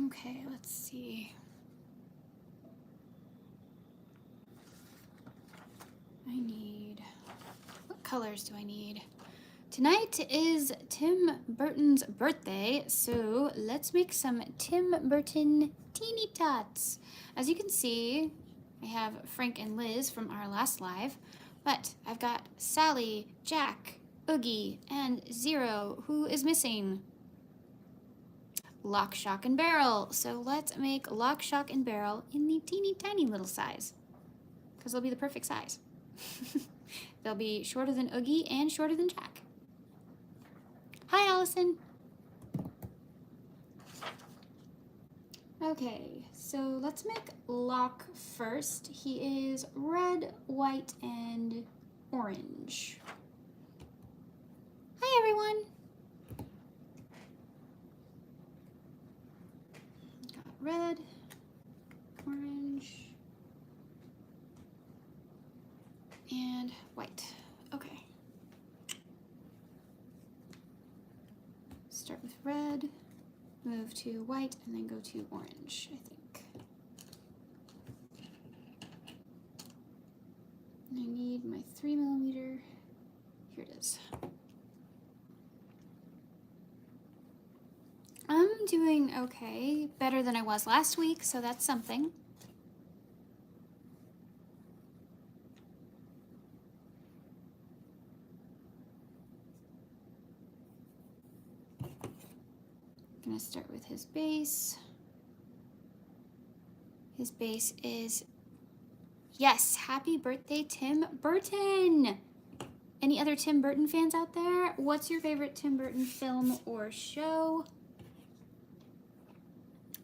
Okay, let's see. What colors do I need? Tonight is Tim Burton's birthday, so let's make some Tim Burton teeny tots. As you can see, I have Frank and Liz from our last live, but I've got Sally, Jack, Oogie, and Zero, who is missing. Lock, Shock, and Barrel. So let's make Lock, Shock, and Barrel in the teeny tiny little size, because they'll be the perfect size. They'll be shorter than Oogie and shorter than Jack. Hi, Allison. Okay, so let's make Lock first. He is red, white, and orange. Hi, everyone. Got red, orange, and white. Okay. Start with red, move to white, and then go to orange, I think. And I need my 3mm. Here it is. I'm doing okay, better than I was last week, so that's something. I'm gonna start with his base. His base is, yes, happy birthday, Tim Burton! Any other Tim Burton fans out there? What's your favorite Tim Burton film or show?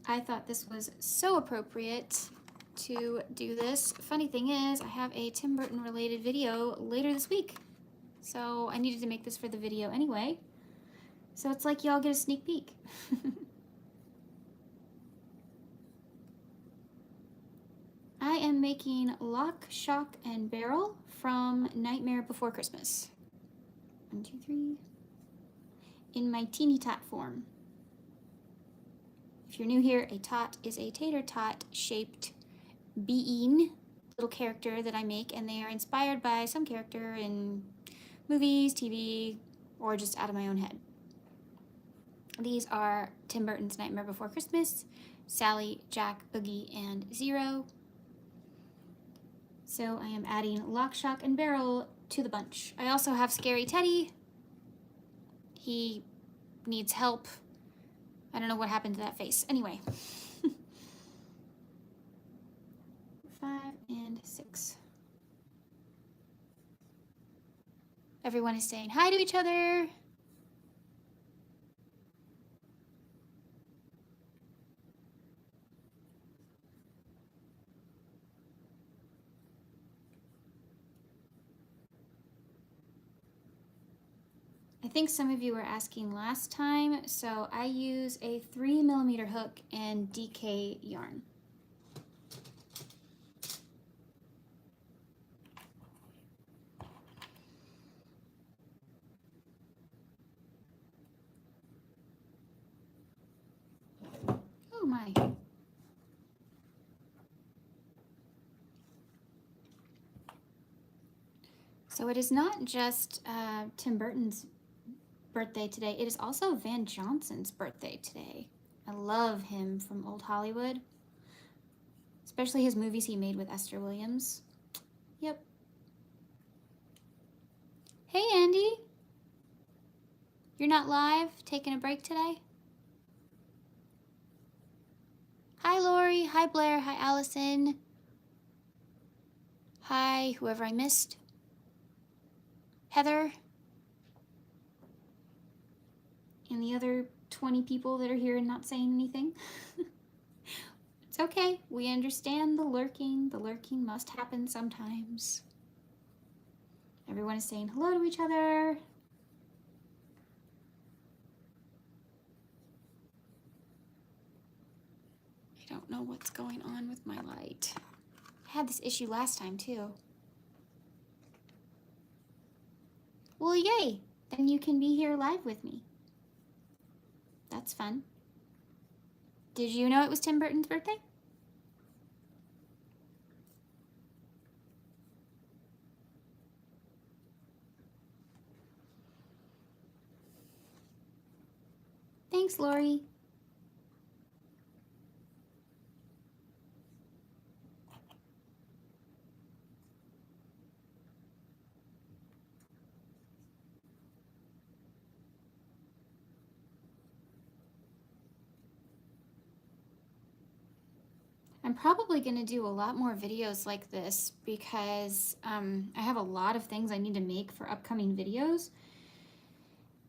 I thought this was so appropriate to do this. Funny thing is, I have a Tim Burton related video later this week. So I needed to make this for the video anyway. So it's like y'all get a sneak peek. I am making Lock, Shock, and Barrel from Nightmare Before Christmas. 1, 2, 3. In my teeny tot form. If you're new here, a tot is a tater tot shaped bean, little character that I make, and they are inspired by some character in movies, TV, or just out of my own head. These are Tim Burton's Nightmare Before Christmas, Sally, Jack, Oogie, and Zero. So I am adding Lock, Shock, and Barrel to the bunch. I also have Scary Teddy. He needs help. I don't know what happened to that face. Anyway. 5 and 6. Everyone is saying hi to each other. I think some of you were asking last time, so I use a 3mm hook and DK yarn. Oh my. So it is not just Tim Burton's birthday today, it is also Van Johnson's birthday today. I love him from old Hollywood, especially his movies he made with Esther Williams. Yep. Hey Andy, you're not live, taking a break today? Hi Lori, hi Blair, hi Allison. Hi whoever I missed. Heather. And the other 20 people that are here and not saying anything. It's okay, we understand the lurking. The lurking must happen sometimes. Everyone is saying hello to each other. I don't know what's going on with my light. I had this issue last time too. Well, yay, then you can be here live with me. That's fun. Did you know it was Tim Burton's birthday? Thanks, Lori. I'm probably going to do a lot more videos like this because I have a lot of things I need to make for upcoming videos.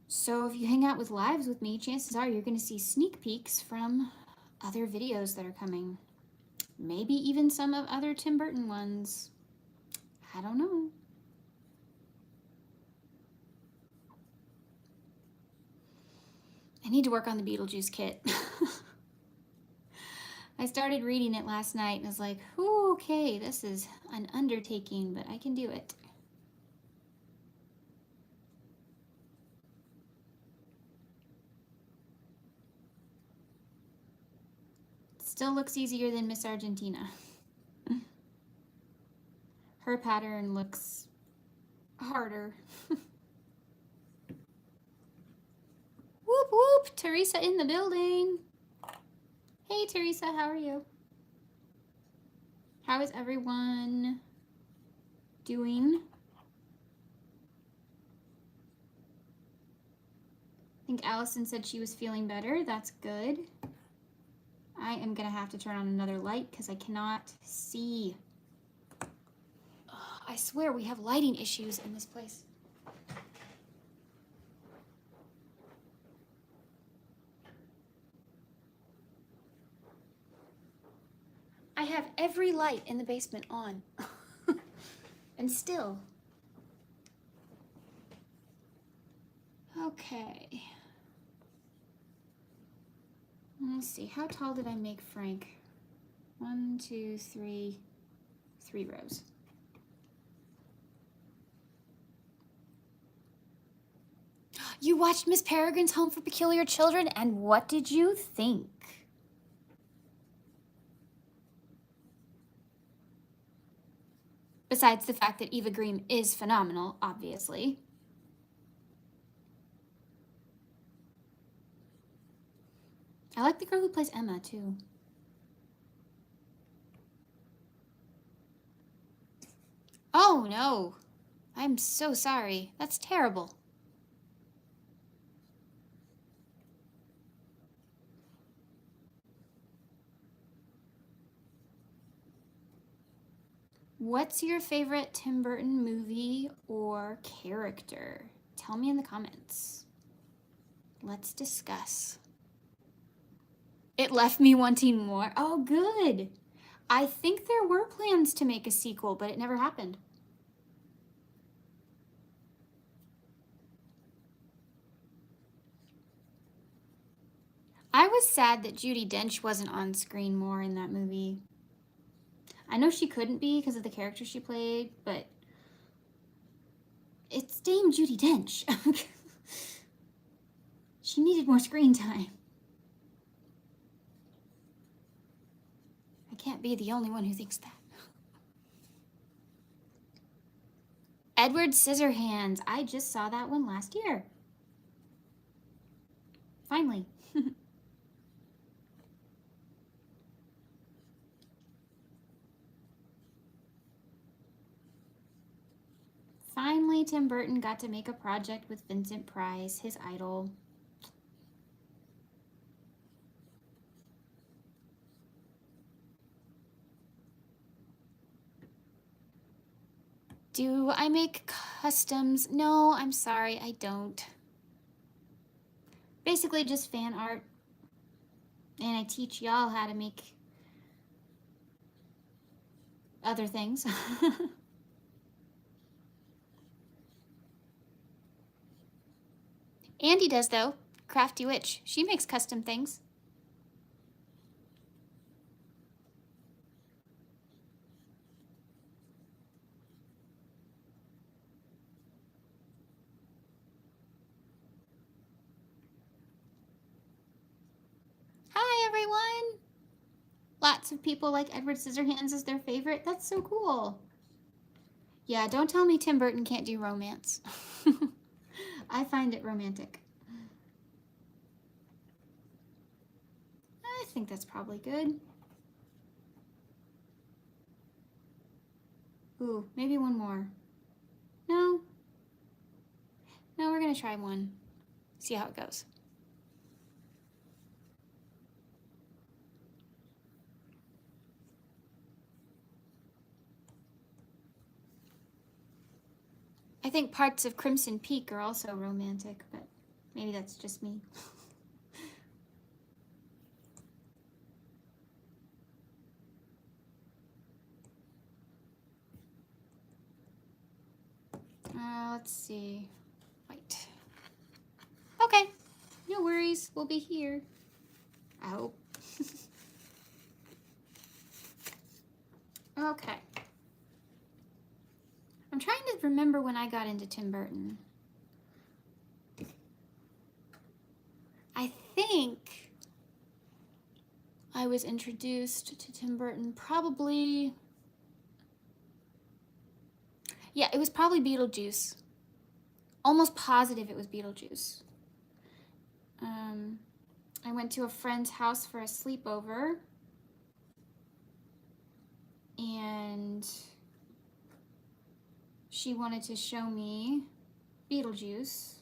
So if you hang out with lives with me, chances are you're going to see sneak peeks from other videos that are coming. Maybe even some of other Tim Burton ones. I don't know. I need to work on the Beetlejuice kit. I started reading it last night and was like, ooh, okay, this is an undertaking, but I can do it. Still looks easier than Miss Argentina. Her pattern looks harder. Whoop whoop, Teresa in the building. Hey Teresa, how are you? How is everyone doing? I think Allison said she was feeling better. That's good. I am gonna have to turn on another light because I cannot see. I swear we have lighting issues in this place. I have every light in the basement on. And still. Okay. Let's see, how tall did I make Frank? 1, 2, 3, 3 rows. You watched Miss Peregrine's Home for Peculiar Children, and what did you think? Besides the fact that Eva Green is phenomenal, obviously. I like the girl who plays Emma, too. Oh, no. I'm so sorry. That's terrible. What's your favorite Tim Burton movie or character? Tell me in the comments. Let's discuss. It left me wanting more. Oh, good. I think there were plans to make a sequel, but it never happened. I was sad that Judi Dench wasn't on screen more in that movie. I know she couldn't be because of the character she played, but it's Dame Judi Dench. She needed more screen time. I can't be the only one who thinks that. Edward Scissorhands. I just saw that one last year. Finally. Finally, Tim Burton got to make a project with Vincent Price, his idol. Do I make customs? No, I'm sorry, I don't. Basically just fan art. And I teach y'all how to make other things. Andy does, though. Crafty Witch. She makes custom things. Hi, everyone. Lots of people like Edward Scissorhands as their favorite. That's so cool. Yeah, don't tell me Tim Burton can't do romance. I find it romantic. I think that's probably good. Ooh, maybe one more. No? No, we're gonna try one. See how it goes. I think parts of Crimson Peak are also romantic, but maybe that's just me. Let's see. White. Okay. No worries. We'll be here. I hope. Okay. I'm trying to remember when I got into Tim Burton. I think I was introduced to Tim Burton probably... Yeah, it was probably Beetlejuice. Almost positive it was Beetlejuice. I went to a friend's house for a sleepover. And she wanted to show me Beetlejuice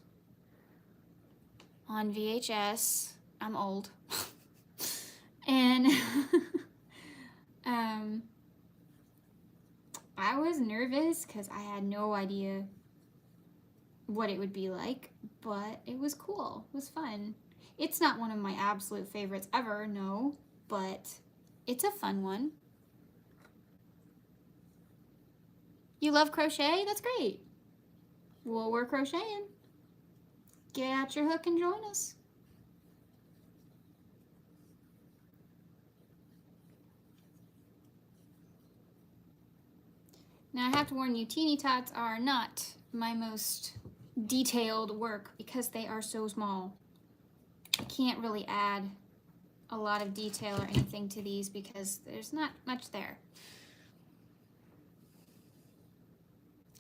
on VHS. I'm old. And I was nervous because I had no idea what it would be like, but it was cool. It was fun. It's not one of my absolute favorites ever, no, but it's a fun one. You love crochet? That's great. Well, we're crocheting. Get out your hook and join us. Now I have to warn you, teeny tots are not my most detailed work because they are so small. I can't really add a lot of detail or anything to these because there's not much there.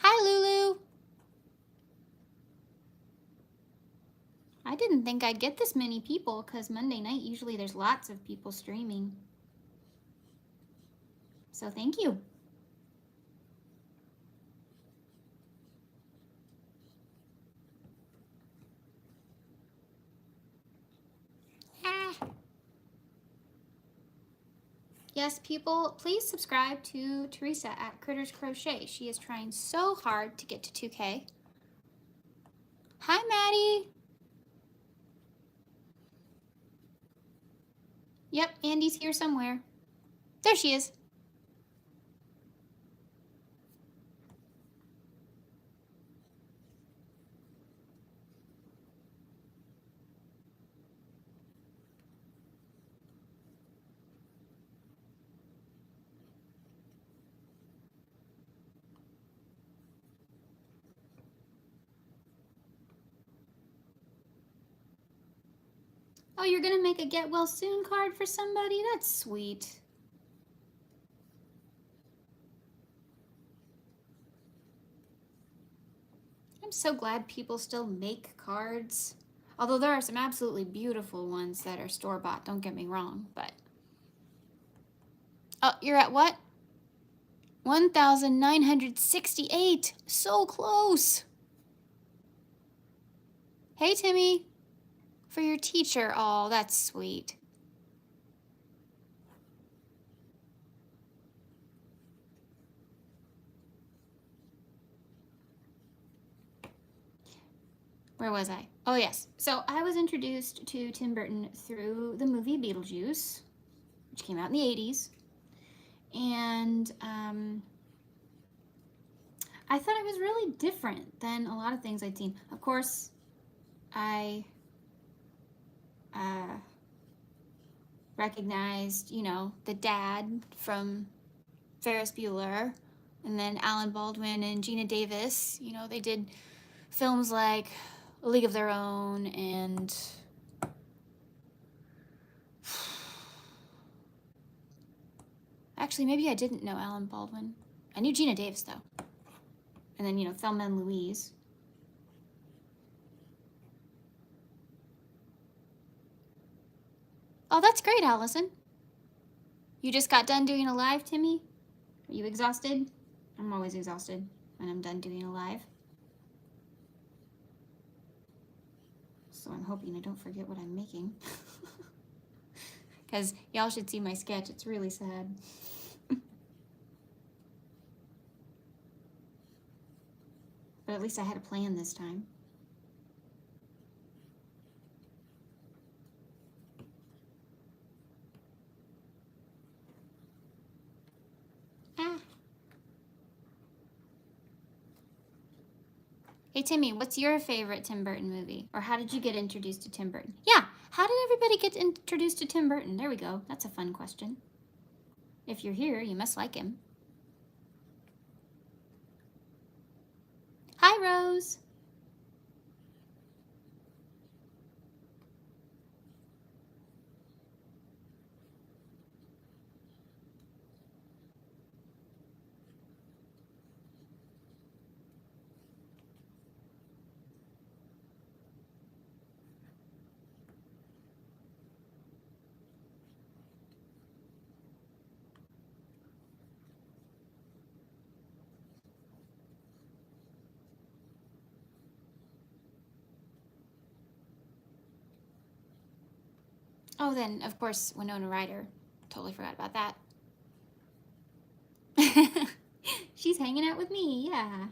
Hi, Lulu. I didn't think I'd get this many people because Monday night usually there's lots of people streaming. So thank you. Yes, people, please subscribe to Teresa at Critters Crochet. She is trying so hard to get to 2K. Hi, Maddie. Yep, Andy's here somewhere. There she is. Oh, you're gonna make a get well soon card for somebody? That's sweet. I'm so glad people still make cards. Although there are some absolutely beautiful ones that are store-bought, don't get me wrong, but... Oh, you're at what? 1,968. So close. Hey, Timmy. For your teacher. Oh, that's sweet. Where was I? Oh, yes. So I was introduced to Tim Burton through the movie Beetlejuice, which came out in the 80s. And I thought it was really different than a lot of things I'd seen. Of course, I recognized, you know, the dad from Ferris Bueller, and then Alan Baldwin and Gina Davis. You know, they did films like A League of Their Own and Actually, maybe I didn't know Alan Baldwin. I knew Gina Davis, though. And then, you know, Thelma and Louise. Oh, that's great, Allison. You just got done doing a live, Timmy? Are you exhausted? I'm always exhausted when I'm done doing a live. So I'm hoping I don't forget what I'm making. Because y'all should see my sketch. It's really sad. But at least I had a plan this time. Ah. Hey, Timmy, what's your favorite Tim Burton movie? Or how did you get introduced to Tim Burton? Yeah, how did everybody get introduced to Tim Burton? There we go. That's a fun question. If you're here, you must like him. Hi, Rose. Oh, then, of course, Winona Ryder. Totally forgot about that. She's hanging out with me, yeah.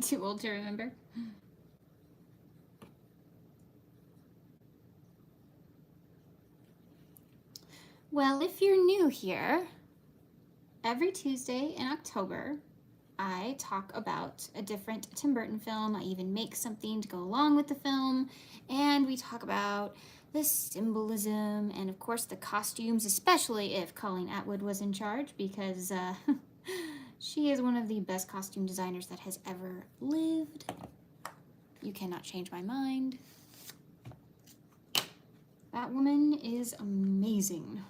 Too old to remember. Well, if you're new here, every Tuesday in October, I talk about a different Tim Burton film. I even make something to go along with the film, and we talk about the symbolism and, of course, the costumes, especially if Colleen Atwood was in charge, because she is one of the best costume designers that has ever lived. You cannot change my mind. That woman is amazing.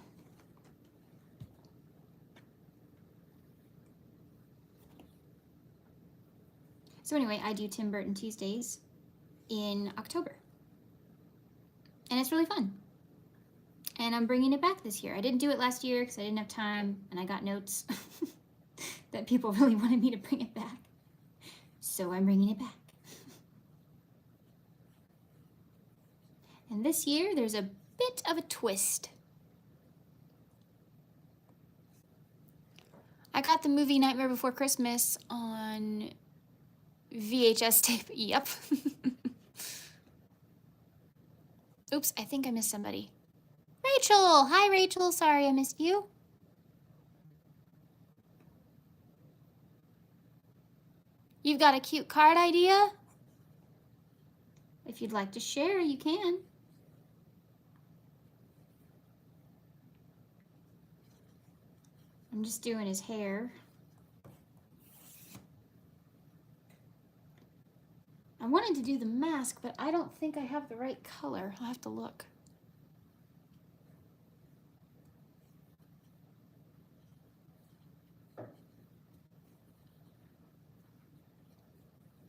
So anyway, I do Tim Burton Tuesdays in October. And it's really fun. And I'm bringing it back this year. I didn't do it last year because I didn't have time, and I got notes that people really wanted me to bring it back. So I'm bringing it back. And this year, there's a bit of a twist. I got the movie Nightmare Before Christmas on VHS tape. Yep. Oops, I think I missed somebody. Rachel! Hi, Rachel. Sorry I missed you. You've got a cute card idea? If you'd like to share, you can. I'm just doing his hair. I wanted to do the mask, but I don't think I have the right color. I'll have to look.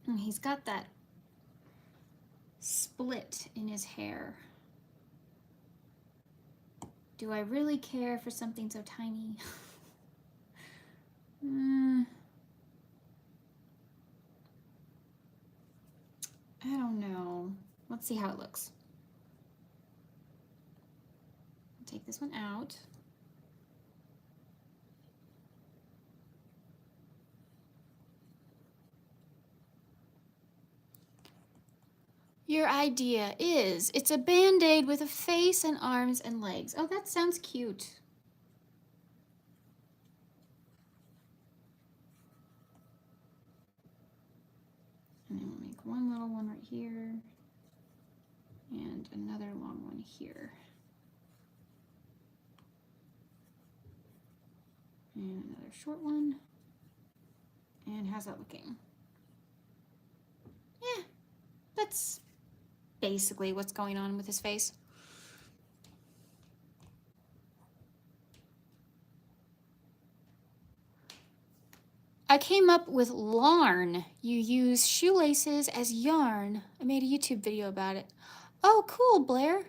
And he's got that split in his hair. Do I really care for something so tiny? I don't know. Let's see how it looks. Take this one out. Your idea is, it's a Band-Aid with a face and arms and legs. Oh, that sounds cute. And then we'll make one little one right here and another long one here. And another short one and And how's that looking? Yeah, that's basically what's going on with his face. I came up with Larn. You use shoelaces as yarn. I made a YouTube video about it. Oh, cool, Blair.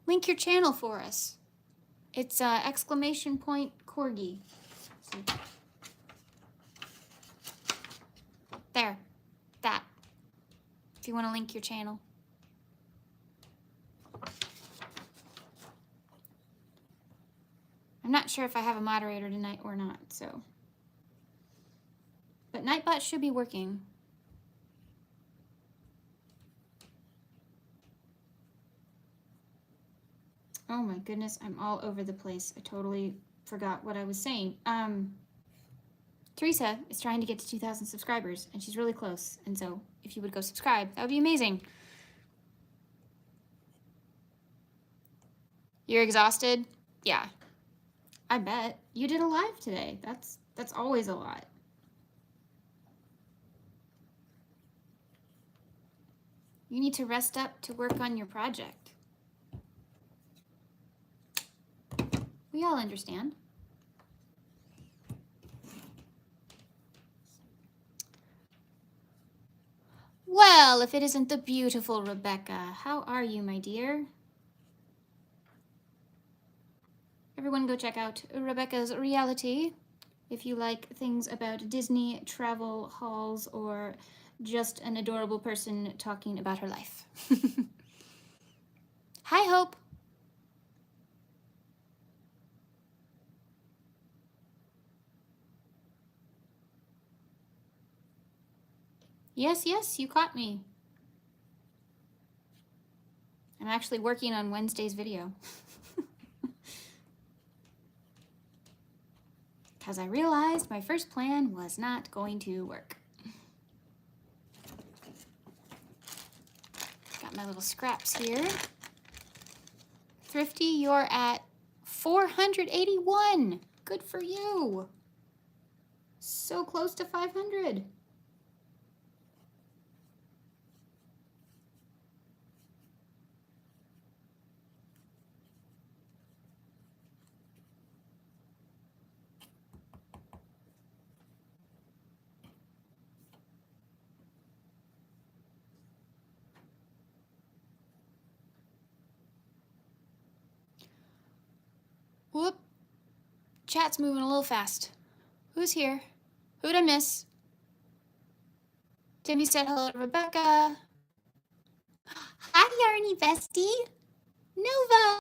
Link your channel for us. It's exclamation point corgi. There, that. If you want to link your channel. I'm not sure if I have a moderator tonight or not, so. But Nightbot should be working. Oh my goodness, I'm all over the place. I totally forgot what I was saying. Teresa is trying to get to 2,000 subscribers, and she's really close. And so if you would go subscribe, that would be amazing. You're exhausted? Yeah. I bet. You did a live today. That's always a lot. You need to rest up to work on your project. We all understand. Well, if it isn't the beautiful Rebecca, how are you, my dear? Everyone go check out Rebecca's Reality if you like things about Disney, travel, hauls, or just an adorable person talking about her life. Hi, Hope. Yes, yes, you caught me. I'm actually working on Wednesday's video. Because I realized my first plan was not going to work. Got my little scraps here. Thrifty, you're at 481. Good for you. So close to 500. Whoop. Chat's moving a little fast. Who's here? Who'd I miss? Timmy said hello to Rebecca. Hi, Yarny Bestie. Nova.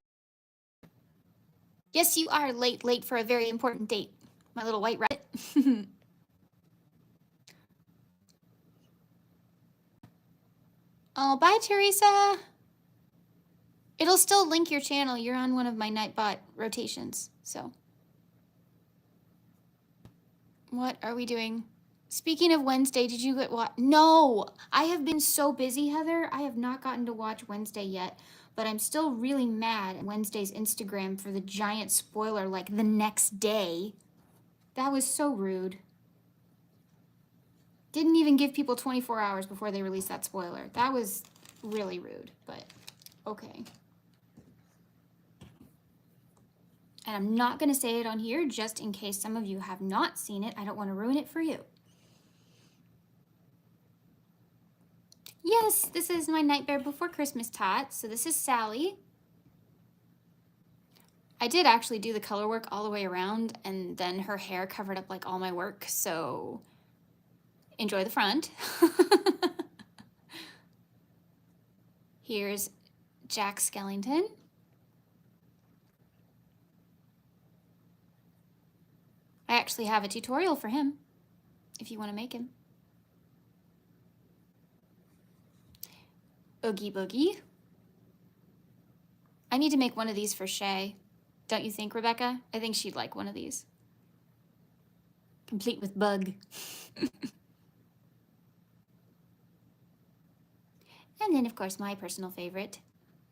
Yes, you are late for a very important date. My little white rabbit. Oh, bye, Teresa. It'll still link your channel. You're on one of my Nightbot rotations, so. What are we doing? Speaking of Wednesday, did you get what? No, I have been so busy, Heather. I have not gotten to watch Wednesday yet, but I'm still really mad at Wednesday's Instagram for the giant spoiler like the next day. That was so rude. Didn't even give people 24 hours before they released that spoiler. That was really rude, but okay. And I'm not going to say it on here just in case some of you have not seen it. I don't want to ruin it for you. Yes, this is my Nightmare Before Christmas tot. So this is Sally. I did actually do the color work all the way around, and then her hair covered up like all my work, so enjoy the front. Here's Jack Skellington. I actually have a tutorial for him, if you want to make him. Oogie Boogie. I need to make one of these for Shay. Don't you think, Rebecca? I think she'd like one of these. Complete with bug. And then, of course, my personal favorite,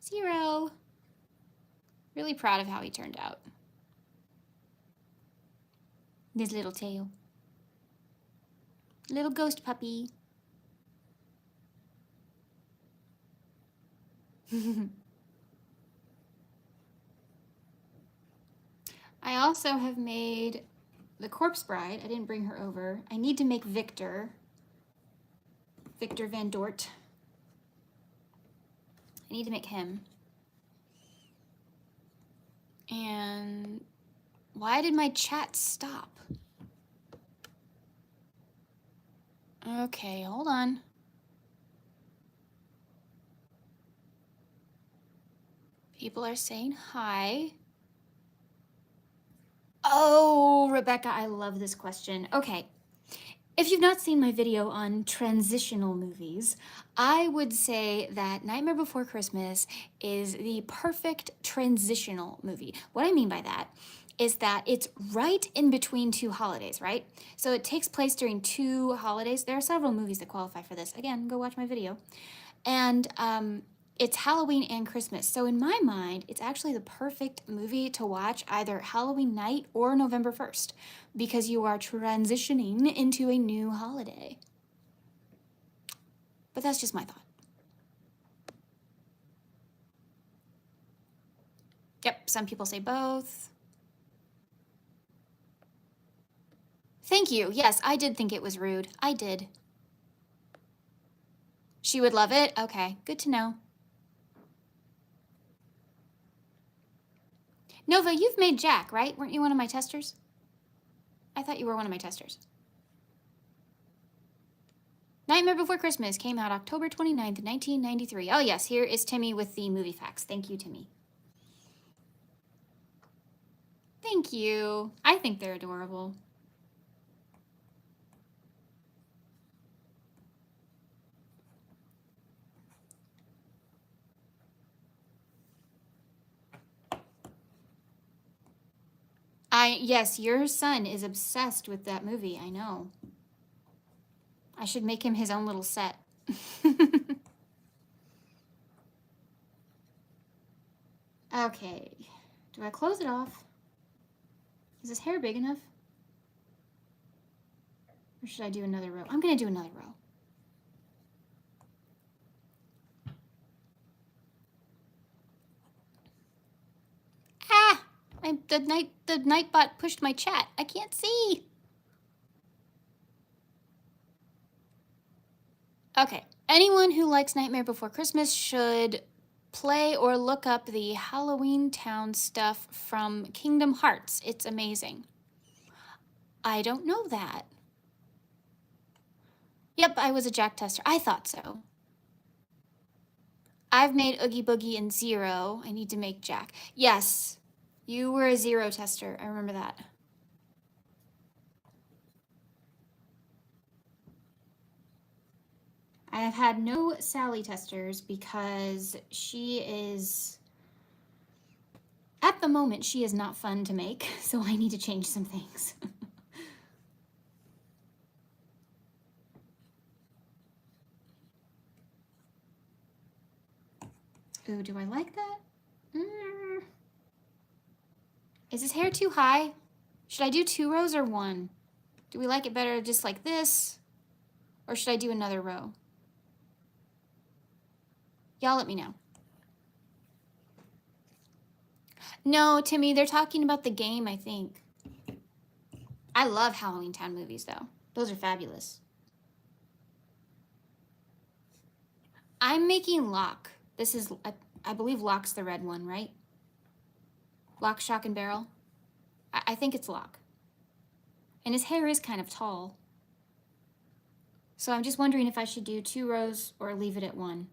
Zero. Really proud of how he turned out. His little tail. Little ghost puppy. I also have made the Corpse Bride. I didn't bring her over. I need to make Victor Van Dort. I need to make him. And why did my chat stop? Okay, hold on. People are saying hi. Oh, Rebecca, I love this question. Okay. If you've not seen my video on transitional movies, I would say that Nightmare Before Christmas is the perfect transitional movie. What I mean by that is that it's right in between two holidays, right? So it takes place during two holidays. There are several movies that qualify for this. Again, go watch my video. And it's Halloween and Christmas. So in my mind, it's actually the perfect movie to watch either Halloween night or November 1st because you are transitioning into a new holiday. But that's just my thought. Yep, some people say both. Thank you. Yes, I did think it was rude. I did. She would love it? Okay, good to know. Nova, you've made Jack, right? Weren't you one of my testers? I thought you were one of my testers. Nightmare Before Christmas came out October 29th, 1993. Oh yes, here is Timmy with the movie facts. Thank you, Timmy. Thank you. I think they're adorable. Yes, your son is obsessed with that movie, I know. I should make him his own little set. Okay, do I close it off? Is this hair big enough? Or should I do another row? I'm gonna do another row. Ah! The Nightbot pushed my chat. I can't see. Okay, anyone who likes Nightmare Before Christmas should play or look up the Halloween Town stuff from Kingdom Hearts. It's amazing. I don't know that. Yep, I was a Jack tester. I thought so. I've made Oogie Boogie and Zero. I need to make Jack. Yes, you were a Zero tester. I remember that. I have had no Sally testers because she is, at the moment, she is not fun to make, so I need to change some things. Ooh, do I like that? Is his hair too high? Should I do 2 rows or 1? Do we like it better just like this? Or should I do another row? Y'all let me know. No, Timmy, they're talking about the game, I think. I love Halloween Town movies, though. Those are fabulous. I'm making Locke. This is, I believe Locke's the red one, right? Locke, Shock, and Barrel. I think it's Locke. And his hair is kind of tall. So I'm just wondering if I should do 2 rows or leave it at 1.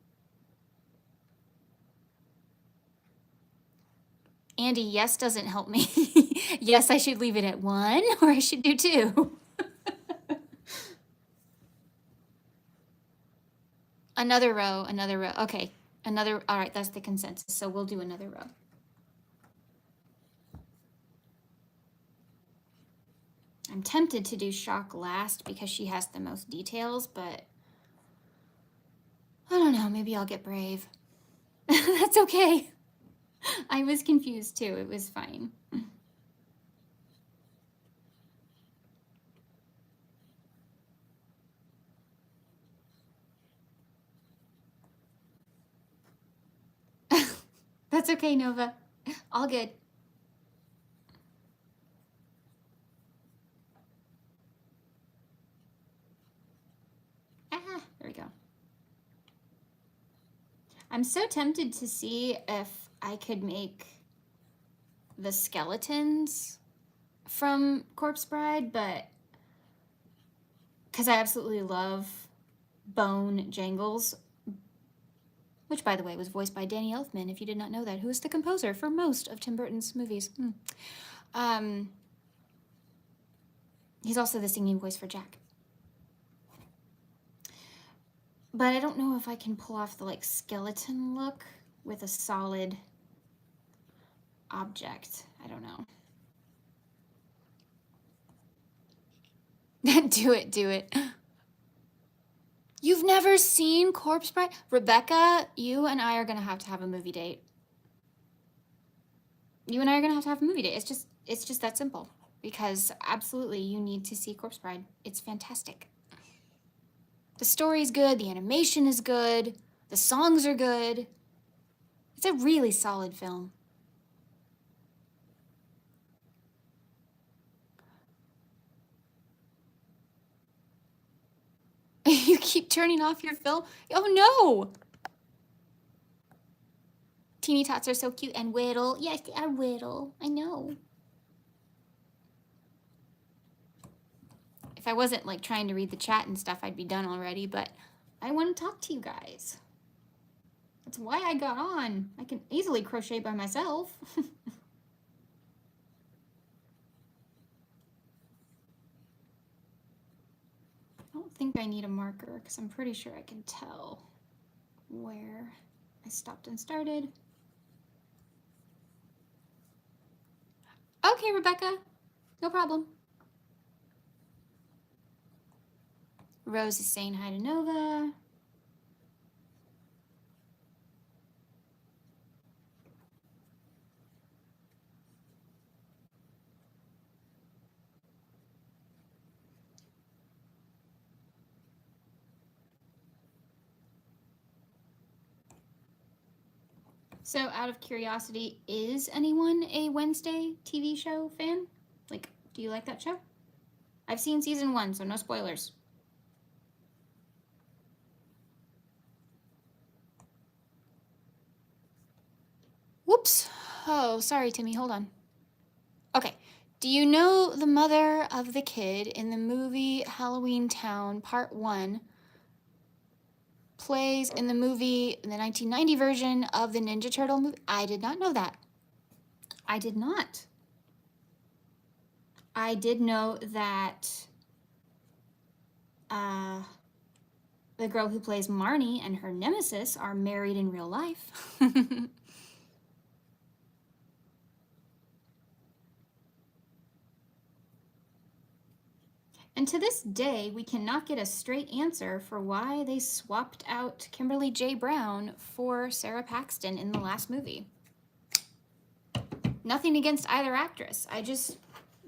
Andy, yes doesn't help me. Yes, I should leave it at 1 or I should do 2. Another row, another row. Okay, another, all right, that's the consensus. So we'll do another row. I'm tempted to do Shock last because she has the most details, but I don't know, maybe I'll get brave. That's okay. I was confused too, it was fine. That's okay, Nova. All good. Ah, there we go. I'm so tempted to see if I could make the skeletons from Corpse Bride, but because I absolutely love Bone Jangles, which, by the way, was voiced by Danny Elfman, if you did not know that, who is the composer for most of Tim Burton's movies. He's also the singing voice for Jack. But I don't know if I can pull off the, like, skeleton look with a solid object. I don't know. Do it, do it. You've never seen Corpse Bride? Rebecca, you and I are gonna have to have a movie date. You and I are gonna have to have a movie date. It's just that simple. Because absolutely, you need to see Corpse Bride. It's fantastic. The story's good, the animation is good, the songs are good. It's a really solid film. You keep turning off your film? Oh no! Teeny tots are so cute and whittle. Yes, they are whittle. I know. If I wasn't like trying to read the chat and stuff, I'd be done already, but I want to talk to you guys. That's why I got on. I can easily crochet by myself. I don't think I need a marker because I'm pretty sure I can tell where I stopped and started. Okay, Rebecca, no problem. Rose is saying hi to Nova. So out of curiosity, is anyone a Wednesday TV show fan? Like, do you like that show? I've seen season 1, so no spoilers. Whoops. Oh, sorry, Timmy, hold on. Okay. Do you know the mother of the kid in the movie Halloween Town Part 1 plays in the movie, in the 1990 version of the Ninja Turtle movie? I did not know that. I did not. I did know that the girl who plays Marnie and her nemesis are married in real life. And to this day, we cannot get a straight answer for why they swapped out Kimberly J. Brown for Sarah Paxton in the last movie. Nothing against either actress. I just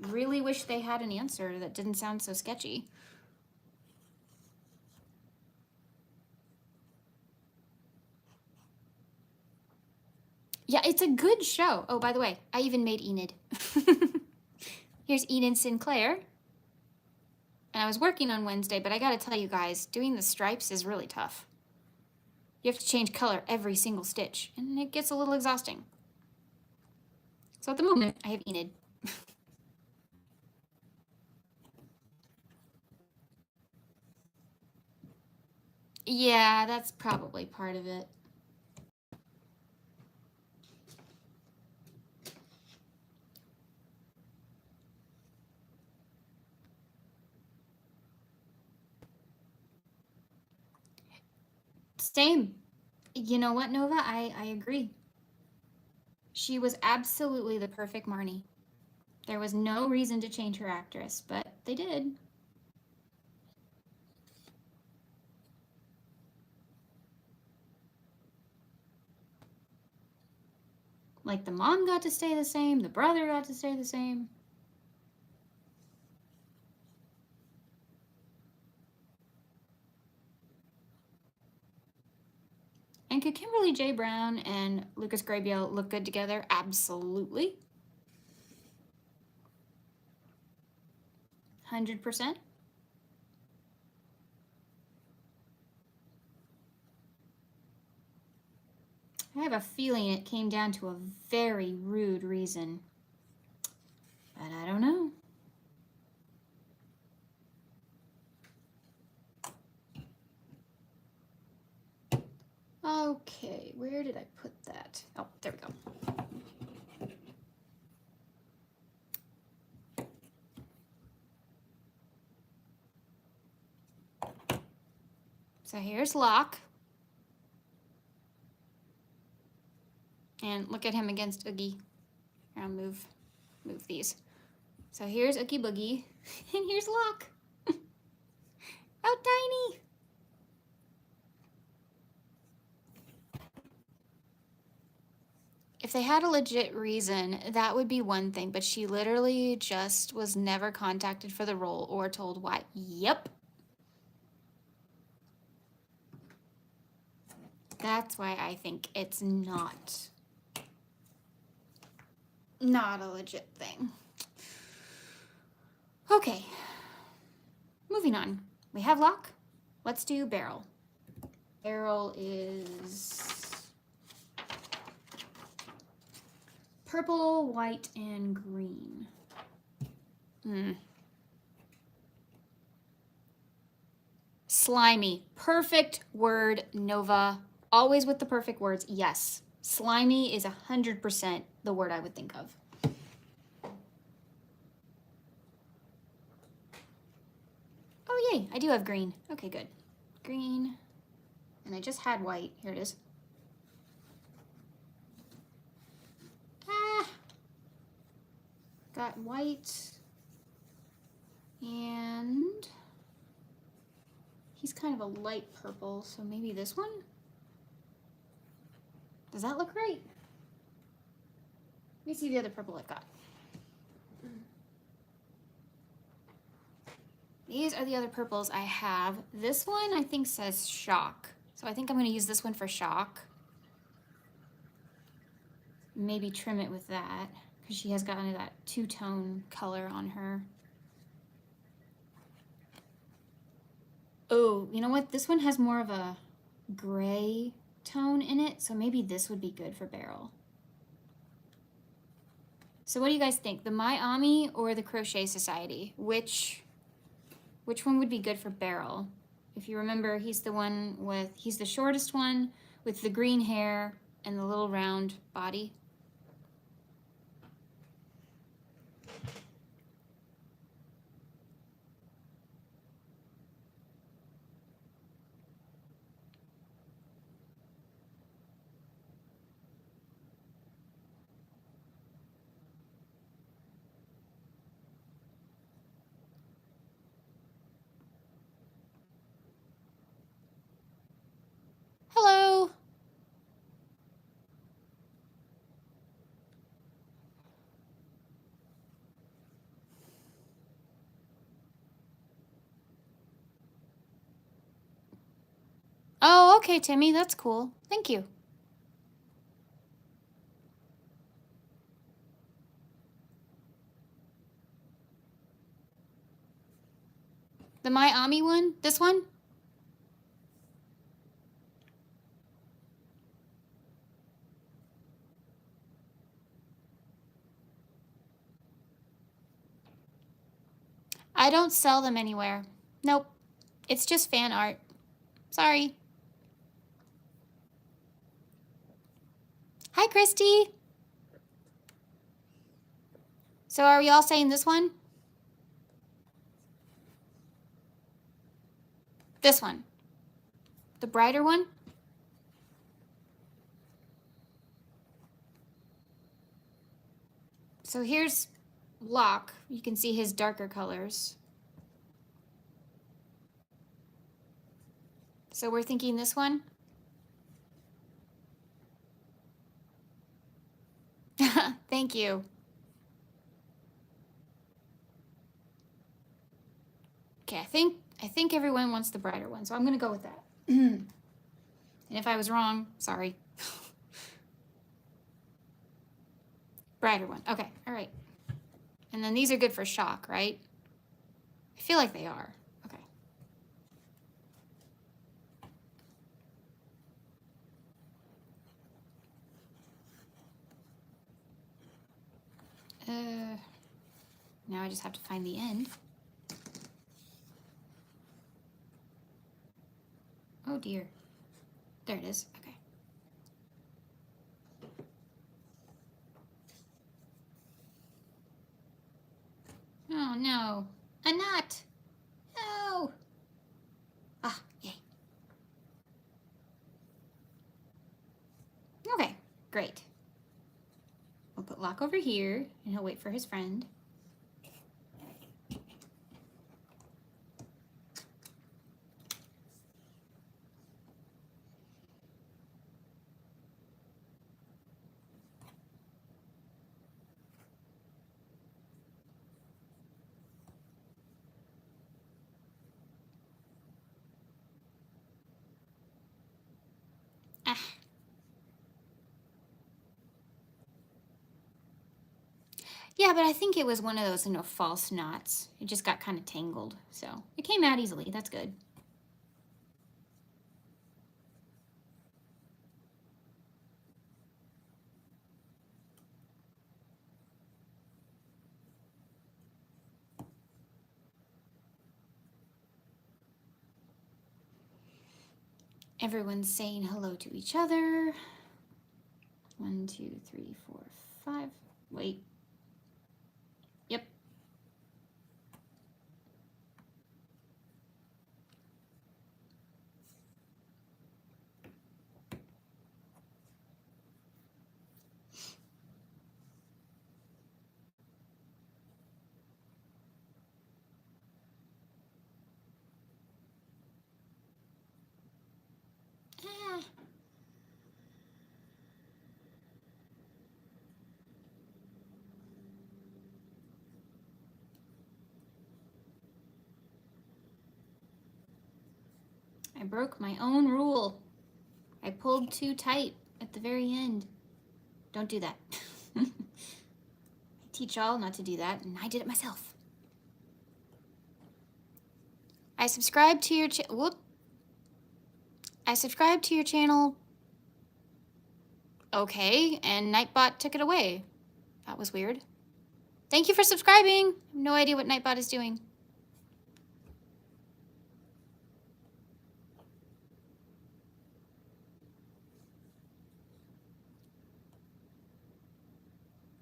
really wish they had an answer that didn't sound so sketchy. Yeah, it's a good show. Oh, by the way, I even made Enid. Here's Enid Sinclair. And I was working on Wednesday, but I gotta tell you guys, doing the stripes is really tough. You have to change color every single stitch, and it gets a little exhausting. So at the moment, I have Enid. Yeah, that's probably part of it. Same. You know what, Nova? I agree. She was absolutely the perfect Marnie. There was no reason to change her actress, but they did. Like, the mom got to stay the same, the brother got to stay the same. And do Kimberly J. Brown and Lucas Grabeel look good together? Absolutely. 100%. I have a feeling it came down to a very rude reason, but I don't know. Okay, where did I put that? Oh, there we go. So here's Locke. And look at him against Oogie. Here, I'll move these. So here's Oogie Boogie, and here's Locke. How tiny! If they had a legit reason, that would be one thing, but she literally just was never contacted for the role or told why. Yep. That's why I think it's not a legit thing. Okay, moving on. We have Locke. Let's do Beryl. Beryl is purple, white, and green. Slimy. Perfect word, Nova. Always with the perfect words. Yes. Slimy is 100% the word I would think of. Oh, yay. I do have green. Okay, good. Green. And I just had white. Here it is. Got white. And he's kind of a light purple, so maybe this one? Does that look right? Let me see the other purple I've got. These are the other purples I have. This one I think says shock. So I think I'm going to use this one for shock. Maybe trim it with that because she has gotten that two-tone color on her. Oh, you know what? This one has more of a gray tone in it, so maybe this would be good for Beryl. So what do you guys think? The My Ami or the Crochet Society? Which one would be good for Beryl? If you remember, he's the shortest one with the green hair and the little round body. Hello. Oh, okay, Timmy, that's cool. Thank you. The My Ami one? This one? I don't sell them anywhere. Nope. It's just fan art. Sorry. Hi, Christy. So are we all saying this one? This one. The brighter one? So here's Locke. You can see his darker colors. So we're thinking this one? Thank you. Okay, I think everyone wants the brighter one, so I'm gonna go with that. I And if I was wrong, sorry. Brighter one. Okay, all right. And then these are good for shock, right? I feel like they are. Okay. Now I just have to find the end. Oh dear. There it is. Okay. Oh no. A knot. No. Ah, yay. Okay, great. We'll put Locke over here and he'll wait for his friend. Ah. Yeah, but I think it was one of those, false knots. It just got kind of tangled. So it came out easily. That's good. Everyone's saying hello to each other. 1, 2, 3, 4, 5. Wait. Yep. Ah. I broke my own rule. I pulled too tight at the very end. Don't do that. I teach y'all not to do that, and I did it myself. I subscribed to your I subscribed to your channel. Okay, and Nightbot took it away. That was weird. Thank you for subscribing. I have no idea what Nightbot is doing.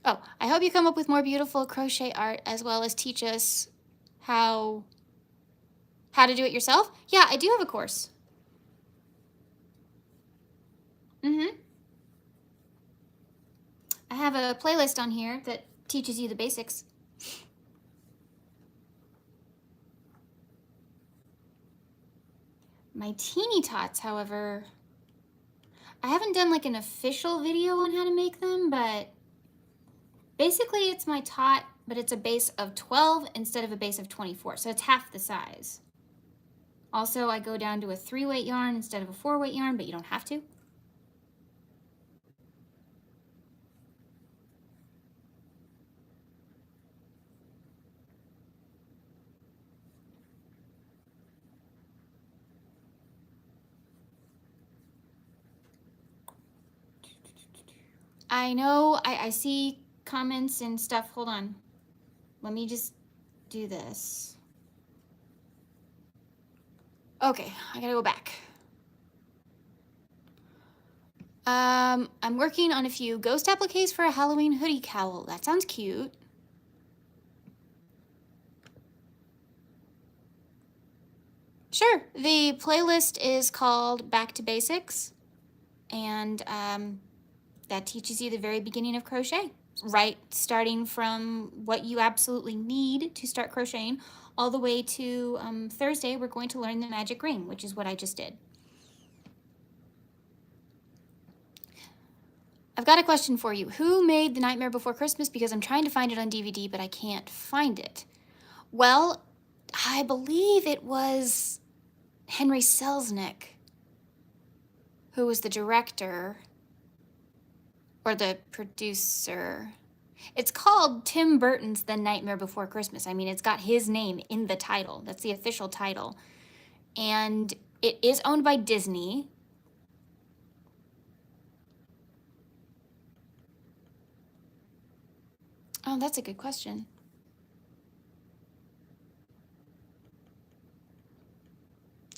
Oh, I hope you come up with more beautiful crochet art as well as teach us how to do it yourself. Yeah, I do have a course. I have a playlist on here that teaches you the basics. My teeny tots, however, I haven't done like an official video on how to make them, but basically it's my tot, but it's a base of 12 instead of a base of 24, so it's half the size. Also, I go down to a 3-weight yarn instead of a 4-weight yarn, but you don't have to. I know, I see comments and stuff. Hold on. Let me just do this. Okay, I gotta go back. I'm working on a few ghost appliques for a Halloween hoodie cowl. That sounds cute. Sure, the playlist is called Back to Basics, and that teaches you the very beginning of crochet, right? Starting from what you absolutely need to start crocheting, all the way to Thursday, we're going to learn the magic ring, which is what I just did. I've got a question for you. Who made The Nightmare Before Christmas? Because I'm trying to find it on DVD, but I can't find it. Well, I believe it was Henry Selznick. who was the director or the producer. It's called Tim Burton's The Nightmare Before Christmas. I mean, it's got his name in the title. That's the official title. And it is owned by Disney. Oh, that's a good question.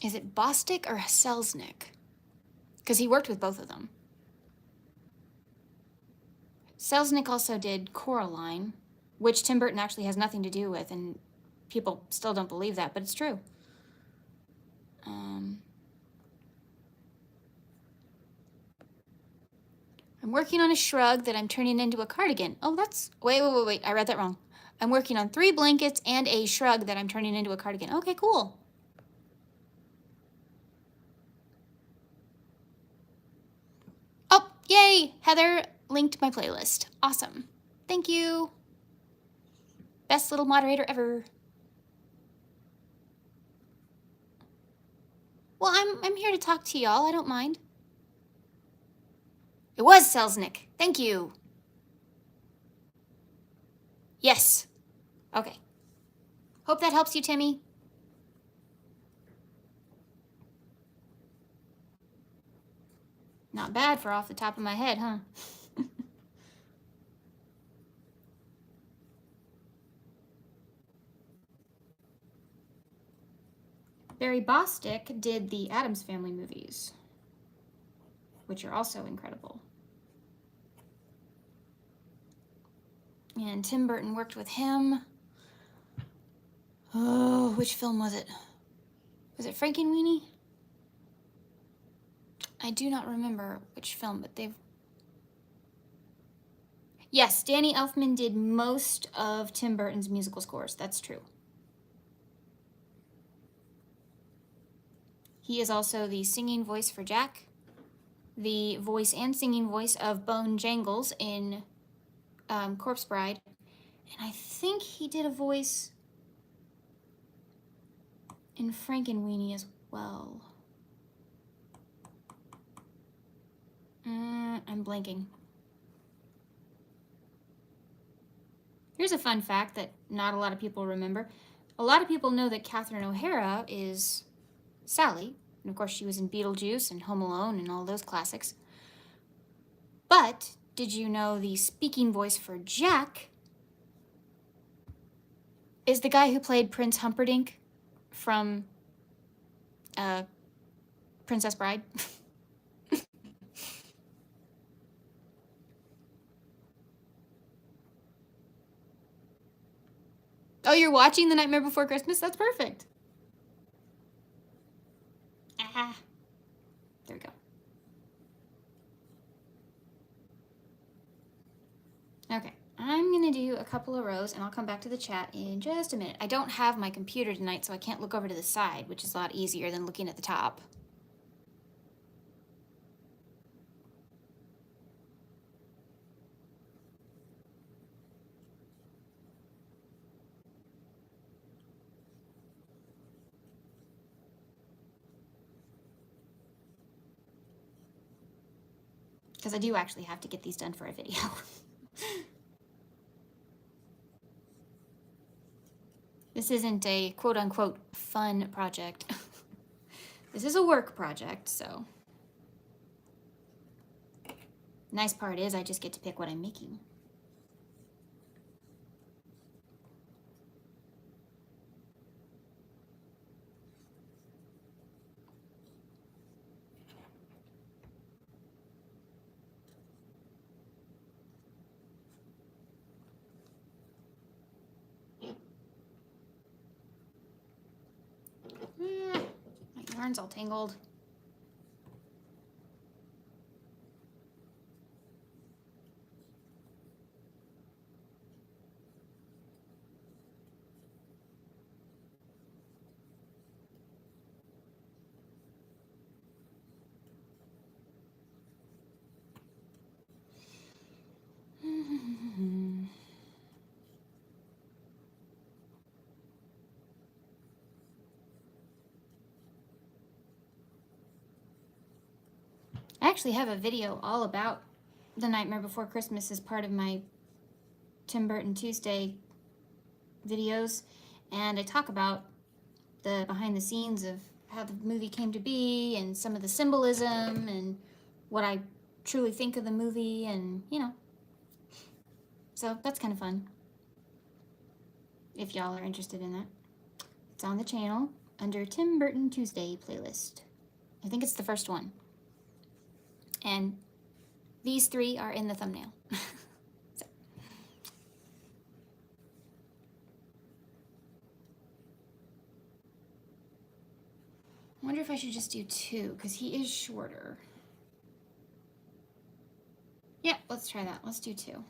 Is it Bostic or Selznick? Because he worked with both of them. Selznick also did Coraline, which Tim Burton actually has nothing to do with, and people still don't believe that, but it's true. I'm working on a shrug that I'm turning into a cardigan. Oh, that's... Wait. I read that wrong. I'm working on 3 blankets and a shrug that I'm turning into a cardigan. Okay, cool. Oh, yay! Heather linked my playlist. Awesome. Thank you. Best little moderator ever. Well, I'm here to talk to y'all. I don't mind. It was Selznick. Thank you. Yes. Okay. Hope that helps you, Timmy. Not bad for off the top of my head, huh? Barry Bostic did the Addams Family movies, which are also incredible. And Tim Burton worked with him. Oh, which film was it? Was it Frankenweenie? I do not remember which film, but they've... Yes, Danny Elfman did most of Tim Burton's musical scores. That's true. He is also the singing voice for Jack, the voice and singing voice of Bone Jangles in Corpse Bride, and I think he did a voice in Frankenweenie as well. I'm blanking. Here's a fun fact that not a lot of people remember. A lot of people know that Catherine O'Hara is Sally, and of course she was in Beetlejuice and Home Alone and all those classics. But did you know the speaking voice for Jack is the guy who played Prince Humperdinck from Princess Bride? Oh, you're watching The Nightmare Before Christmas? That's perfect. Ah, there we go. Okay, I'm gonna do a couple of rows and I'll come back to the chat in just a minute. I don't have my computer tonight, so I can't look over to the side, which is a lot easier than looking at the top. Because I do actually have to get these done for a video. This isn't a quote-unquote fun project. This is a work project, so. Nice part is I just get to pick what I'm making. My yarn's all tangled. I actually have a video all about The Nightmare Before Christmas as part of my Tim Burton Tuesday videos, and I talk about the behind the scenes of how the movie came to be and some of the symbolism and what I truly think of the movie, and you know, so that's kind of fun if y'all are interested in that. It's on the channel under Tim Burton Tuesday playlist. I think it's the first one, and these three are in the thumbnail. So. I wonder if I should just do two, because he is shorter. Yeah, let's try that. Let's do two.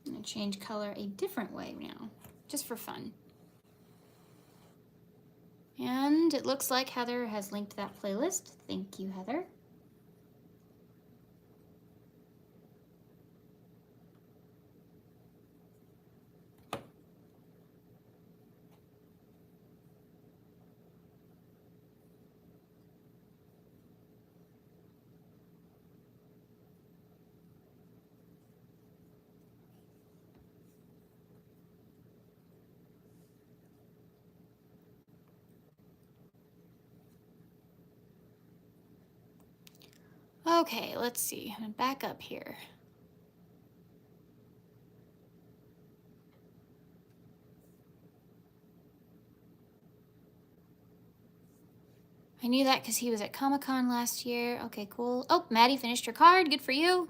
I'm going to change color a different way now, just for fun. And it looks like Heather has linked that playlist. Thank you, Heather. Okay, let's see. I'm back up here. I knew that because he was at Comic-Con last year. Okay, cool. Oh, Maddie finished her card. Good for you.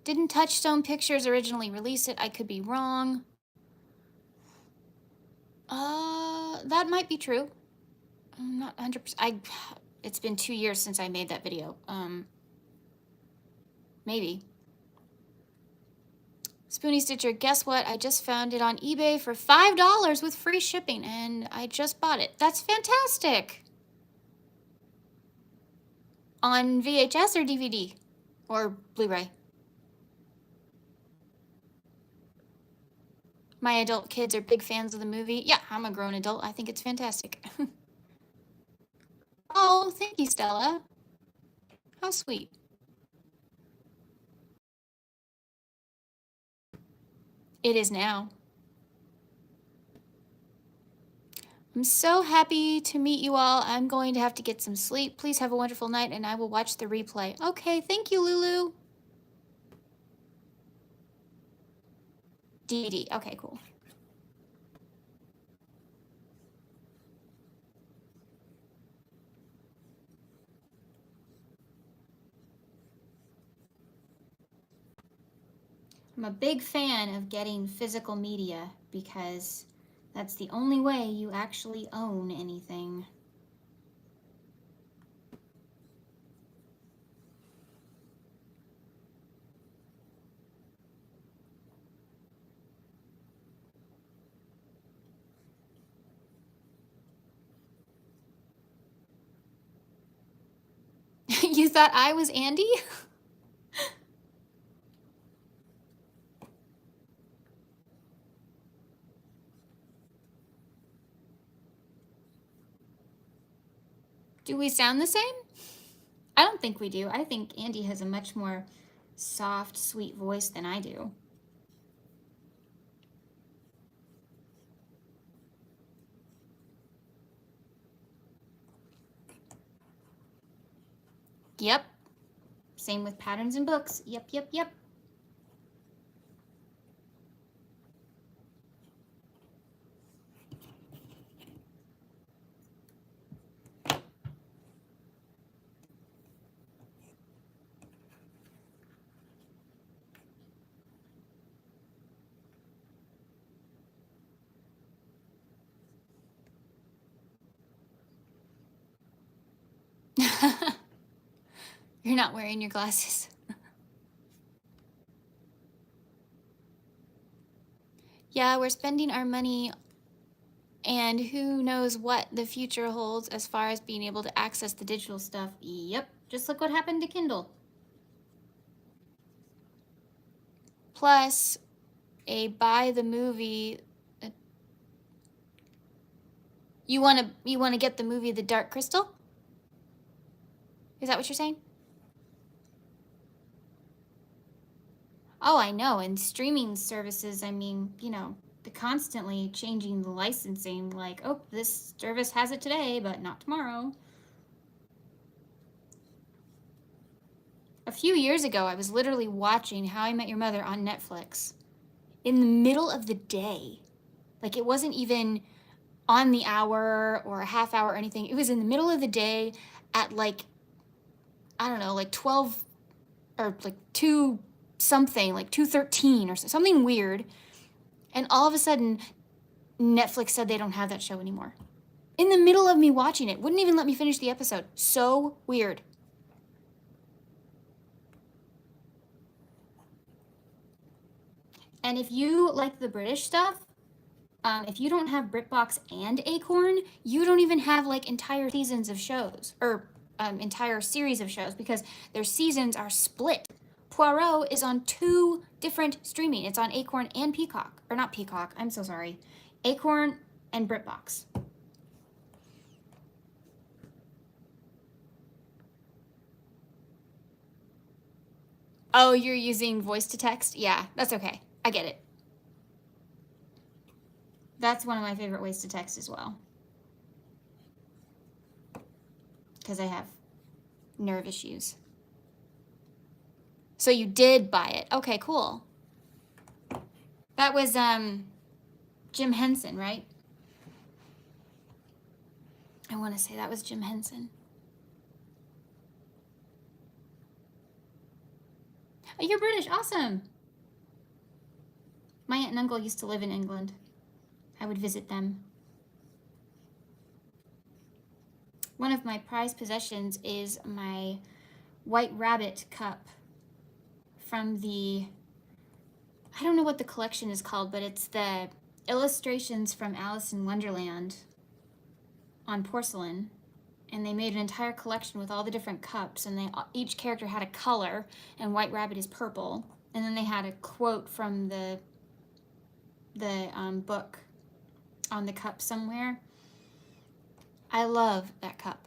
Didn't Touchstone Pictures originally release it? I could be wrong. That might be true. I'm not 100%. It's been 2 years since I made that video. Maybe. Spoonie Stitcher, guess what? I just found it on eBay for $5 with free shipping, and I just bought it. That's fantastic. On VHS or DVD? Or Blu-ray? My adult kids are big fans of the movie. Yeah, I'm a grown adult. I think it's fantastic. Oh, thank you, Stella. How sweet. It is now. I'm so happy to meet you all. I'm going to have to get some sleep. Please have a wonderful night, and I will watch the replay. Okay, thank you, Lulu. DVD. Okay, cool. I'm a big fan of getting physical media because that's the only way you actually own anything. You thought I was Andy? Do we sound the same? I don't think we do. I think Andy has a much more soft, sweet voice than I do. Yep. Same with patterns and books. Yep, yep, yep. You're not wearing your glasses. Yeah, we're spending our money, and who knows what the future holds as far as being able to access the digital stuff. Yep, just look what happened to Kindle. Plus, a buy the movie. You wanna get the movie The Dark Crystal? Is that what you're saying? Oh, I know. And streaming services, I mean, you know, they're constantly changing the licensing. Like, oh, this service has it today, but not tomorrow. A few years ago, I was literally watching How I Met Your Mother on Netflix in the middle of the day. Like, it wasn't even on the hour or a half hour or anything. It was in the middle of the day at like, I don't know, like 12 or like 2 something, like 2:13 or something weird. And all of a sudden, Netflix said they don't have that show anymore. In the middle of me watching it. Wouldn't even let me finish the episode. So weird. And if you like the British stuff, if you don't have BritBox and Acorn, you don't even have like entire seasons of shows or entire series of shows because their seasons are split. Poirot is on 2 different streaming. It's on Acorn and Peacock. Or not Peacock, I'm so sorry. Acorn and BritBox. Oh, you're using voice to text? Yeah, that's okay. I get it. That's one of my favorite ways to text as well. Because I have nerve issues. So you did buy it. Okay, cool. That was Jim Henson, right? I want to say that was Jim Henson. Oh, you're British. Awesome. My aunt and uncle used to live in England. I would visit them. One of my prized possessions is my White Rabbit cup from the, I don't know what the collection is called, but it's the illustrations from Alice in Wonderland on porcelain. And they made an entire collection with all the different cups, and each character had a color, and White Rabbit is purple. And then they had a quote from the book on the cup somewhere. I love that cup.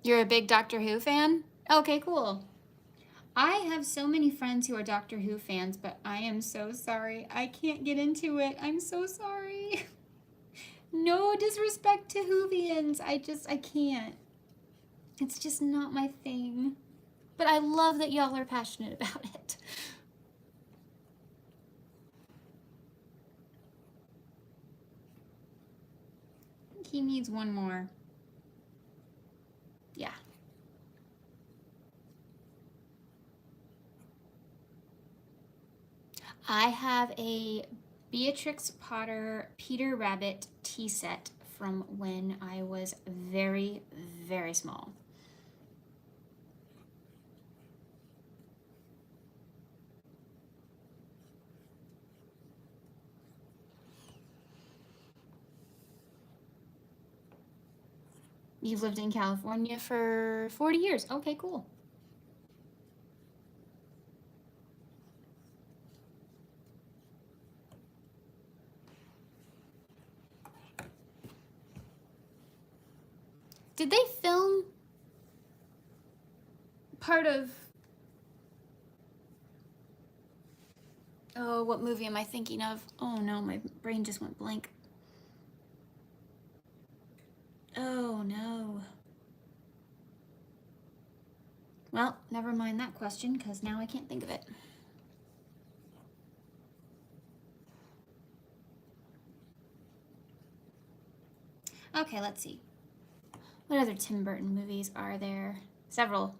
You're a big Doctor Who fan? Okay, cool. I have so many friends who are Doctor Who fans, but I am so sorry. I can't get into it. I'm so sorry. No disrespect to Whovians. I can't. It's just not my thing. But I love that y'all are passionate about it. I think he needs one more. Yeah. I have a Beatrix Potter Peter Rabbit tea set from when I was very, very small. You've lived in California for 40 years. Okay, cool. Did they film part of... Oh, what movie am I thinking of? Oh no, my brain just went blank. Oh no. Well, never mind that question, because now I can't think of it. Okay, let's see. What other Tim Burton movies are there? Several.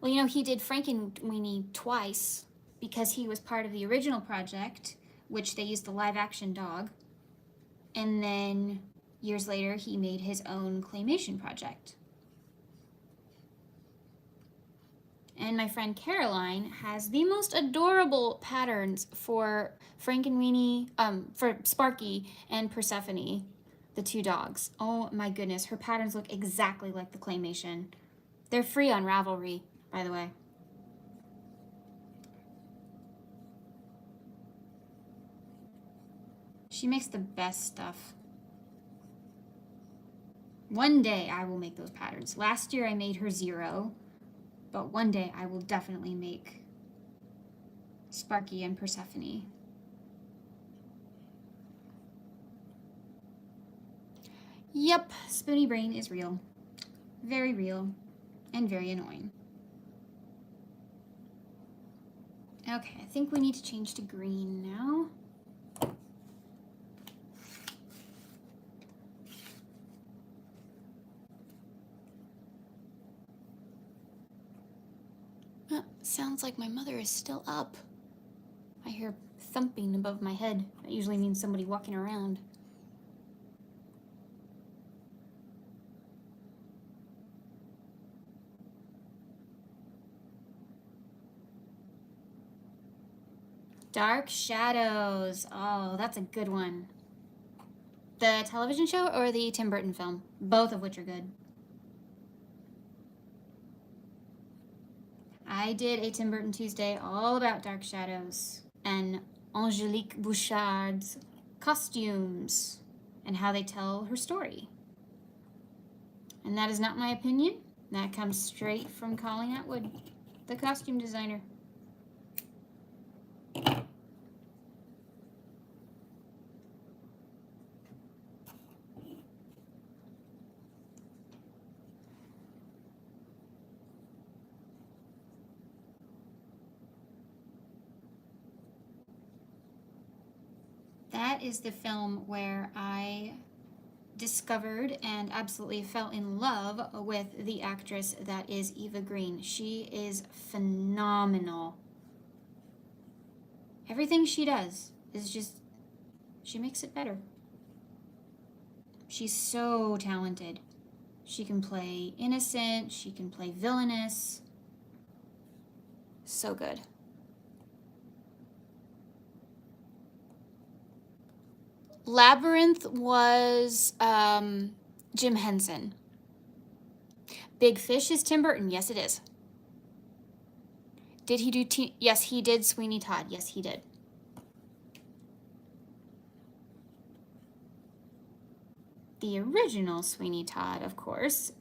Well, you know, he did Frankenweenie twice because he was part of the original project, which they used the live-action dog. And then years later, he made his own claymation project. And my friend Caroline has the most adorable patterns for Frankenweenie, for Sparky and Persephone. the two dogs. Oh my goodness, her patterns look exactly like the claymation. They're free on Ravelry, by the way. She makes the best stuff. One day I will make those patterns. Last year I made her 0, but one day I will definitely make Sparky and Persephone. Yep, Spoonie Brain is real. Very real and very annoying. Okay, I think we need to change to green now. Sounds like my mother is still up. I hear thumping above my head. That usually means somebody walking around. Dark Shadows. Oh, that's a good one. The television show or the Tim Burton film? Both of which are good. I did a Tim Burton Tuesday all about Dark Shadows and Angelique Bouchard's costumes and how they tell her story. And that is not my opinion. That comes straight from Colleen Atwood, the costume designer. That is the film where I discovered and absolutely fell in love with the actress that is Eva Green. She is phenomenal. Everything she does is just, she makes it better. She's so talented. She can play innocent, she can play villainous. So good. Labyrinth was Jim Henson. Big Fish is Tim Burton. Yes, it is. Did he do yes, he did Sweeney Todd. Yes, he did. The original Sweeney Todd, of course,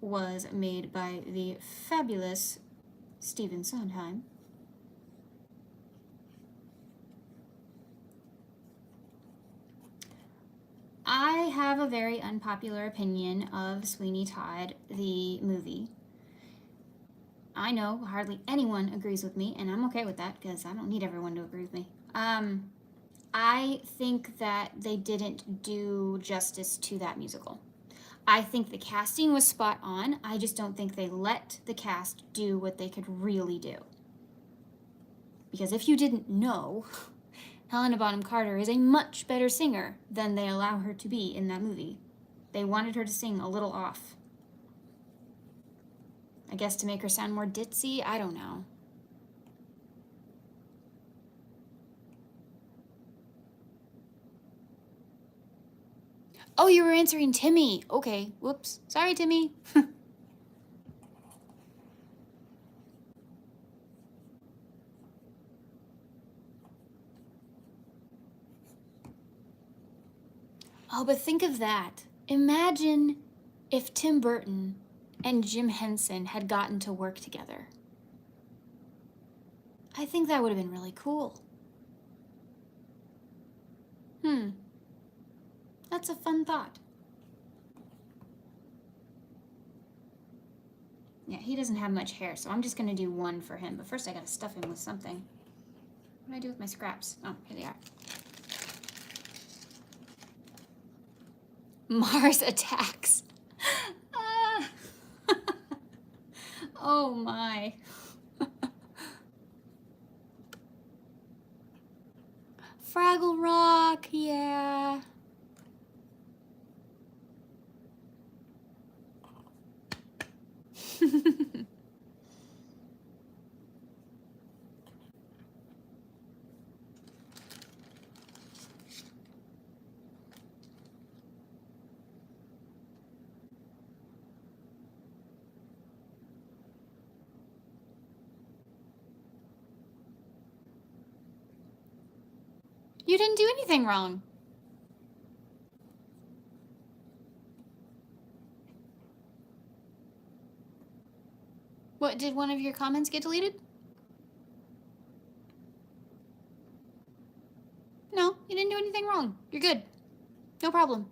was made by the fabulous Stephen Sondheim. I have a very unpopular opinion of Sweeney Todd, the movie. I know hardly anyone agrees with me, and I'm okay with that because I don't need everyone to agree with me. I think that they didn't do justice to that musical. I think the casting was spot on. I just don't think they let the cast do what they could really do. Because if you didn't know, Helena Bonham Carter is a much better singer than they allow her to be in that movie. They wanted her to sing a little off. I guess to make her sound more ditzy? I don't know. Oh, you were answering Timmy. Okay, whoops. Sorry, Timmy. Oh, but think of that. Imagine if Tim Burton and Jim Henson had gotten to work together. I think that would have been really cool. That's a fun thought. Yeah, he doesn't have much hair, so I'm just gonna do one for him. But first I gotta stuff him with something. What do I do with my scraps? Oh, here they are. Mars attacks. Oh my. Fraggle Rock, yeah. You didn't do anything wrong. What, did one of your comments get deleted? No, you didn't do anything wrong. You're good. No problem.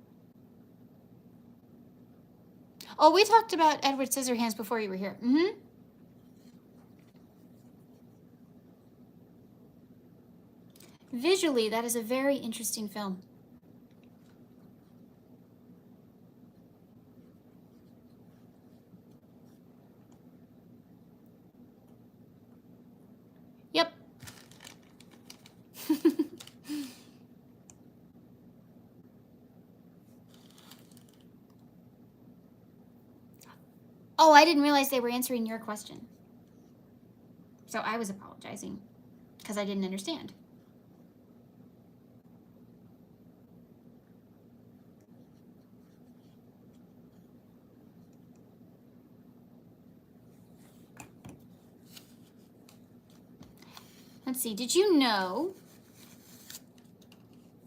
Oh, we talked about Edward Scissorhands before you were here. Mm-hmm. Visually, that is a very interesting film. Yep. Oh, I didn't realize they were answering your question. So I was apologizing because I didn't understand. Let's see, did you know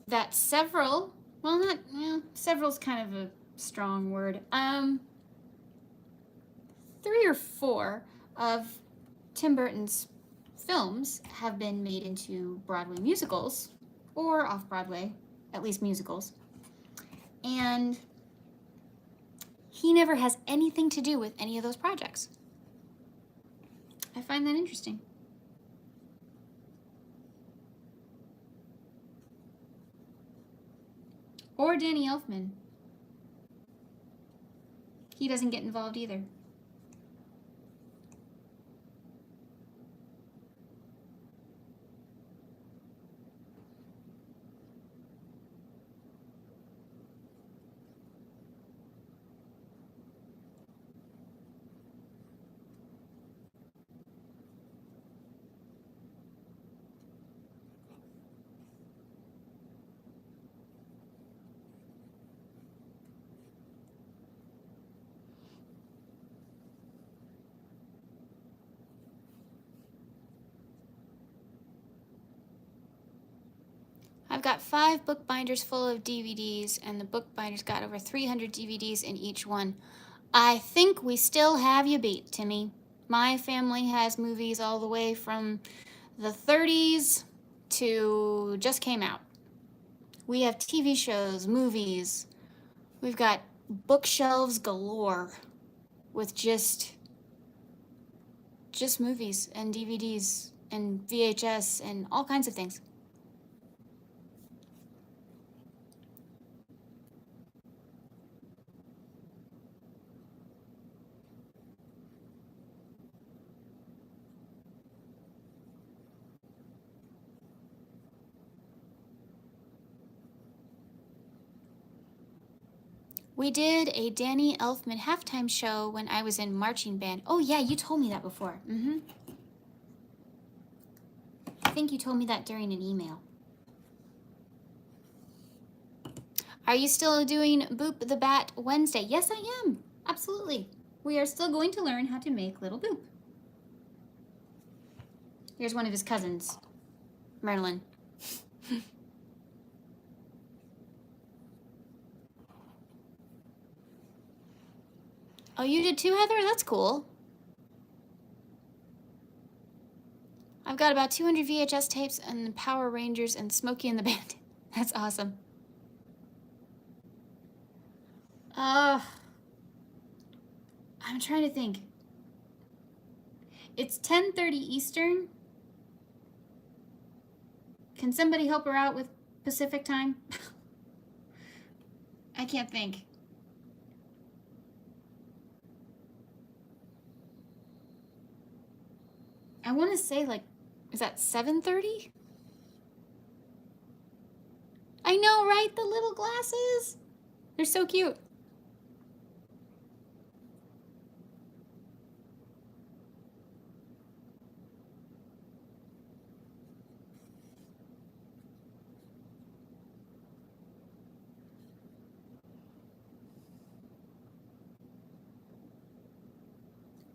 that several, well, not, several's kind of a strong word. 3 or 4 of Tim Burton's films have been made into Broadway musicals, or off-Broadway, at least musicals. And he never has anything to do with any of those projects. I find that interesting. Or Danny Elfman. He doesn't get involved either. I've got 5 bookbinders full of DVDs, and the bookbinder's got over 300 DVDs in each one. I think we still have you beat, Timmy. My family has movies all the way from the 30s to just came out. We have TV shows, movies. We've got bookshelves galore with just movies and DVDs and VHS and all kinds of things. We did a Danny Elfman halftime show when I was in marching band. Oh yeah, you told me that before. Mm-hmm. I think you told me that during an email. Are you still doing Boop the Bat Wednesday? Yes, I am. Absolutely. We are still going to learn how to make Little Boop. Here's one of his cousins, Merlin. Oh, you did too, Heather? That's cool. I've got about 200 VHS tapes and the Power Rangers and Smokey and the Bandit. That's awesome. I'm trying to think. It's 10:30 Eastern. Can somebody help her out with Pacific time? I can't think. I want to say, like, is that 7:30? I know, right? The little glasses. They're so cute.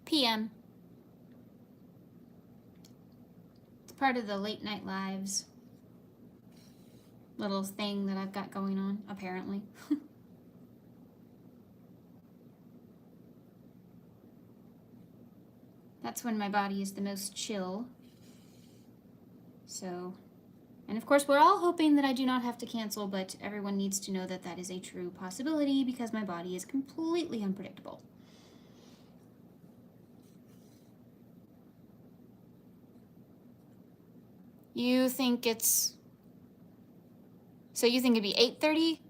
PM. It's part of the late night lives. little thing that I've got going on, apparently. That's when my body is the most chill. So, and of course we're all hoping that I do not have to cancel, but everyone needs to know that that is a true possibility because my body is completely unpredictable. You think it's... So you think it'd be 8:30?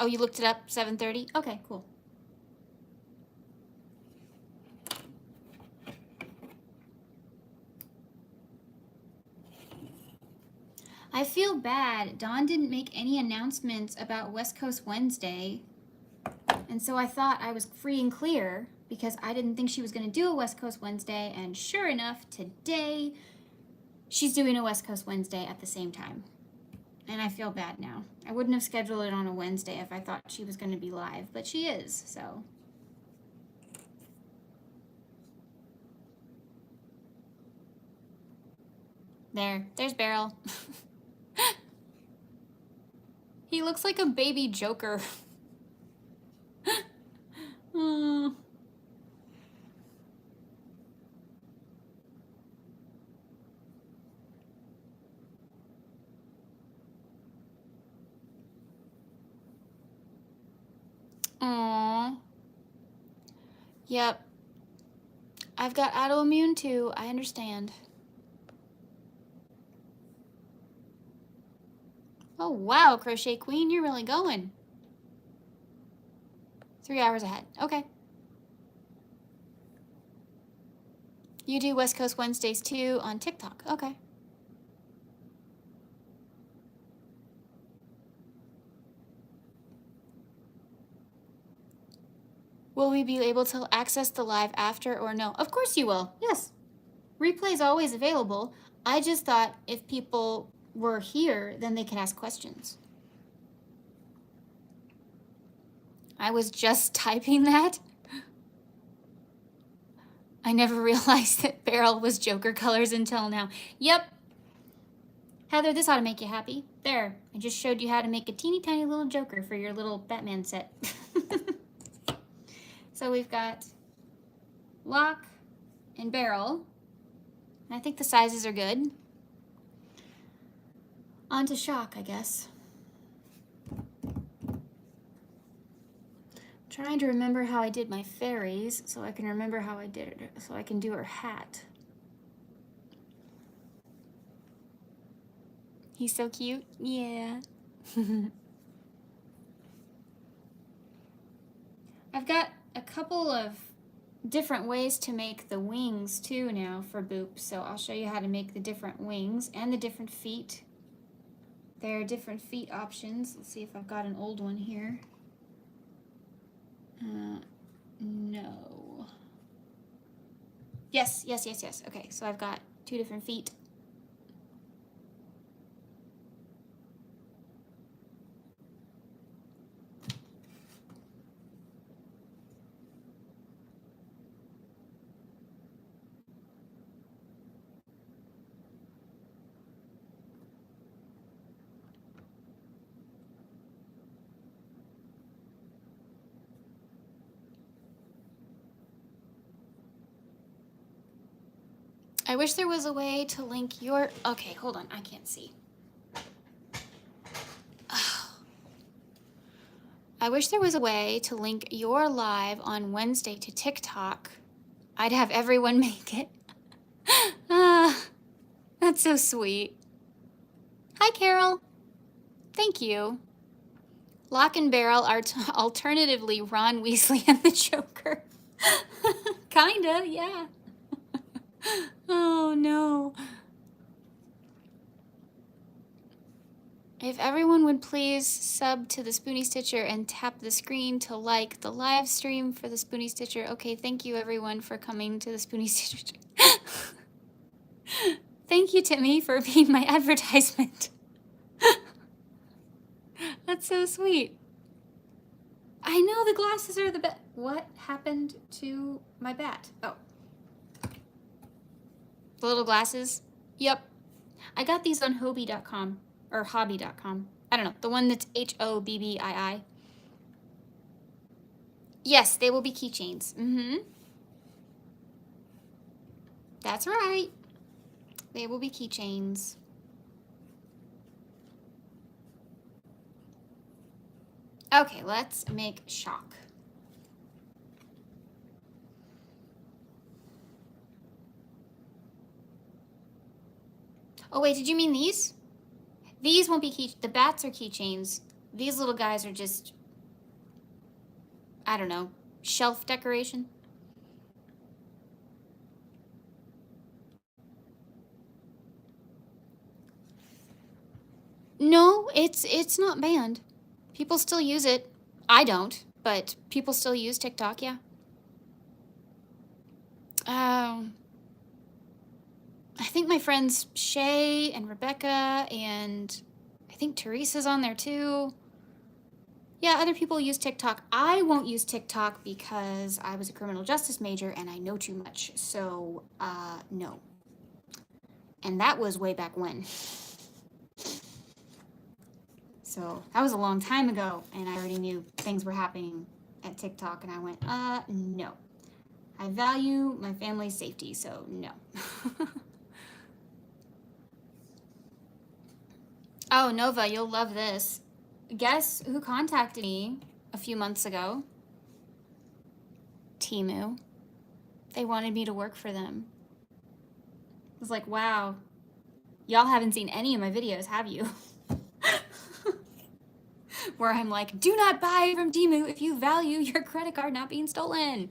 Oh, you looked it up, 7:30? Okay, cool. I feel bad. Dawn didn't make any announcements about West Coast Wednesday. And so I thought I was free and clear because I didn't think she was going to do a West Coast Wednesday. And sure enough, today she's doing a West Coast Wednesday at the same time. And I feel bad now. I wouldn't have scheduled it on a Wednesday if I thought she was going to be live, but she is, so. There's Beryl. He looks like a baby Joker. Oh. Aww. Yep. I've got autoimmune too, I understand. Oh wow, Crochet Queen, you're really going. 3 hours ahead, okay. You do West Coast Wednesdays too on TikTok, okay. Will we be able to access the live after or no? Of course you will, yes. Replay is always available. I just thought if people were here, then they could ask questions. I was just typing that. I never realized that Beryl was Joker colors until now. Yep. Heather, this ought to make you happy. There, I just showed you how to make a teeny tiny little Joker for your little Batman set. So we've got Lock and Beryl. I think the sizes are good. On to Shock, I guess. Trying to remember how I did my fairies so I can remember how I did it, so I can do her hat. He's so cute. Yeah. I've got a couple of different ways to make the wings too now for Boop, so I'll show you how to make the different wings and the different feet. There are different feet options. Let's see if I've got an old one here. No. Yes. Okay, so I've got 2 different feet. I wish there was a way to link your... Okay, hold on, I can't see. Oh. I wish there was a way to link your live on Wednesday to TikTok. I'd have everyone make it. That's so sweet. Hi, Carol. Thank you. Lock and Barrel are alternatively Ron Weasley and the Joker. Kinda, yeah. Oh no. If everyone would please sub to the Spoonie Stitcher and tap the screen to like the live stream for the Spoonie Stitcher. Okay, thank you everyone for coming to the Spoonie Stitcher. Thank you, Timmy, for being my advertisement. That's so sweet. I know the glasses are the best. What happened to my bat? Oh. The little glasses? Yep. I got these on hobby.com or hobby.com. I don't know. The one that's HOBBII. Yes, they will be keychains. Mm-hmm. That's right. They will be keychains. Okay, let's make shock. Oh wait, did you mean these? These won't be the bats are keychains. These little guys are just, I don't know, shelf decoration. No, it's not banned. People still use it. I don't, but people still use TikTok, yeah. I think my friends Shay and Rebecca and I think Teresa's on there too. Yeah, other people use TikTok. I won't use TikTok because I was a criminal justice major and I know too much. So, no. And that was way back when. So that was a long time ago, and I already knew things were happening at TikTok, and I went, no. I value my family's safety, so no. Oh, Nova, you'll love this. Guess who contacted me a few months ago? Temu. They wanted me to work for them. I was like, wow, y'all haven't seen any of my videos, have you? Where I'm like, do not buy from Temu if you value your credit card not being stolen.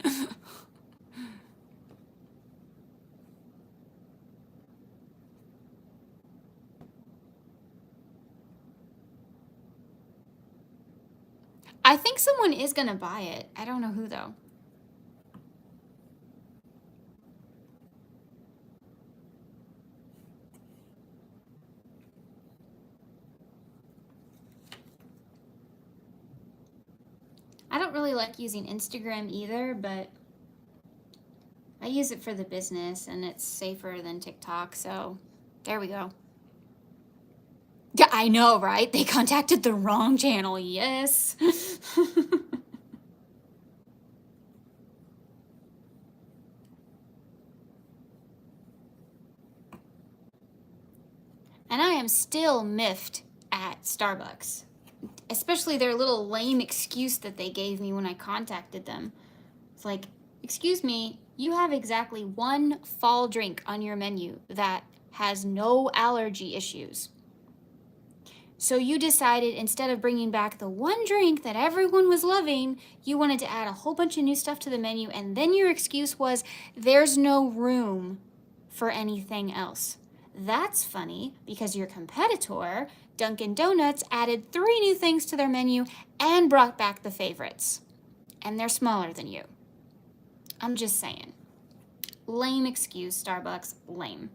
I think someone is gonna buy it. I don't know who though. I don't really like using Instagram either, but I use it for the business and it's safer than TikTok, so there we go. Yeah, I know, right? They contacted the wrong channel, yes. And I am still miffed at Starbucks. Especially their little lame excuse that they gave me when I contacted them. It's like, excuse me, you have exactly one fall drink on your menu that has no allergy issues. So you decided instead of bringing back the one drink that everyone was loving, you wanted to add a whole bunch of new stuff to the menu, and then your excuse was, there's no room for anything else. That's funny because your competitor, Dunkin' Donuts, added 3 new things to their menu and brought back the favorites. And they're smaller than you. I'm just saying. Lame excuse, Starbucks. Lame.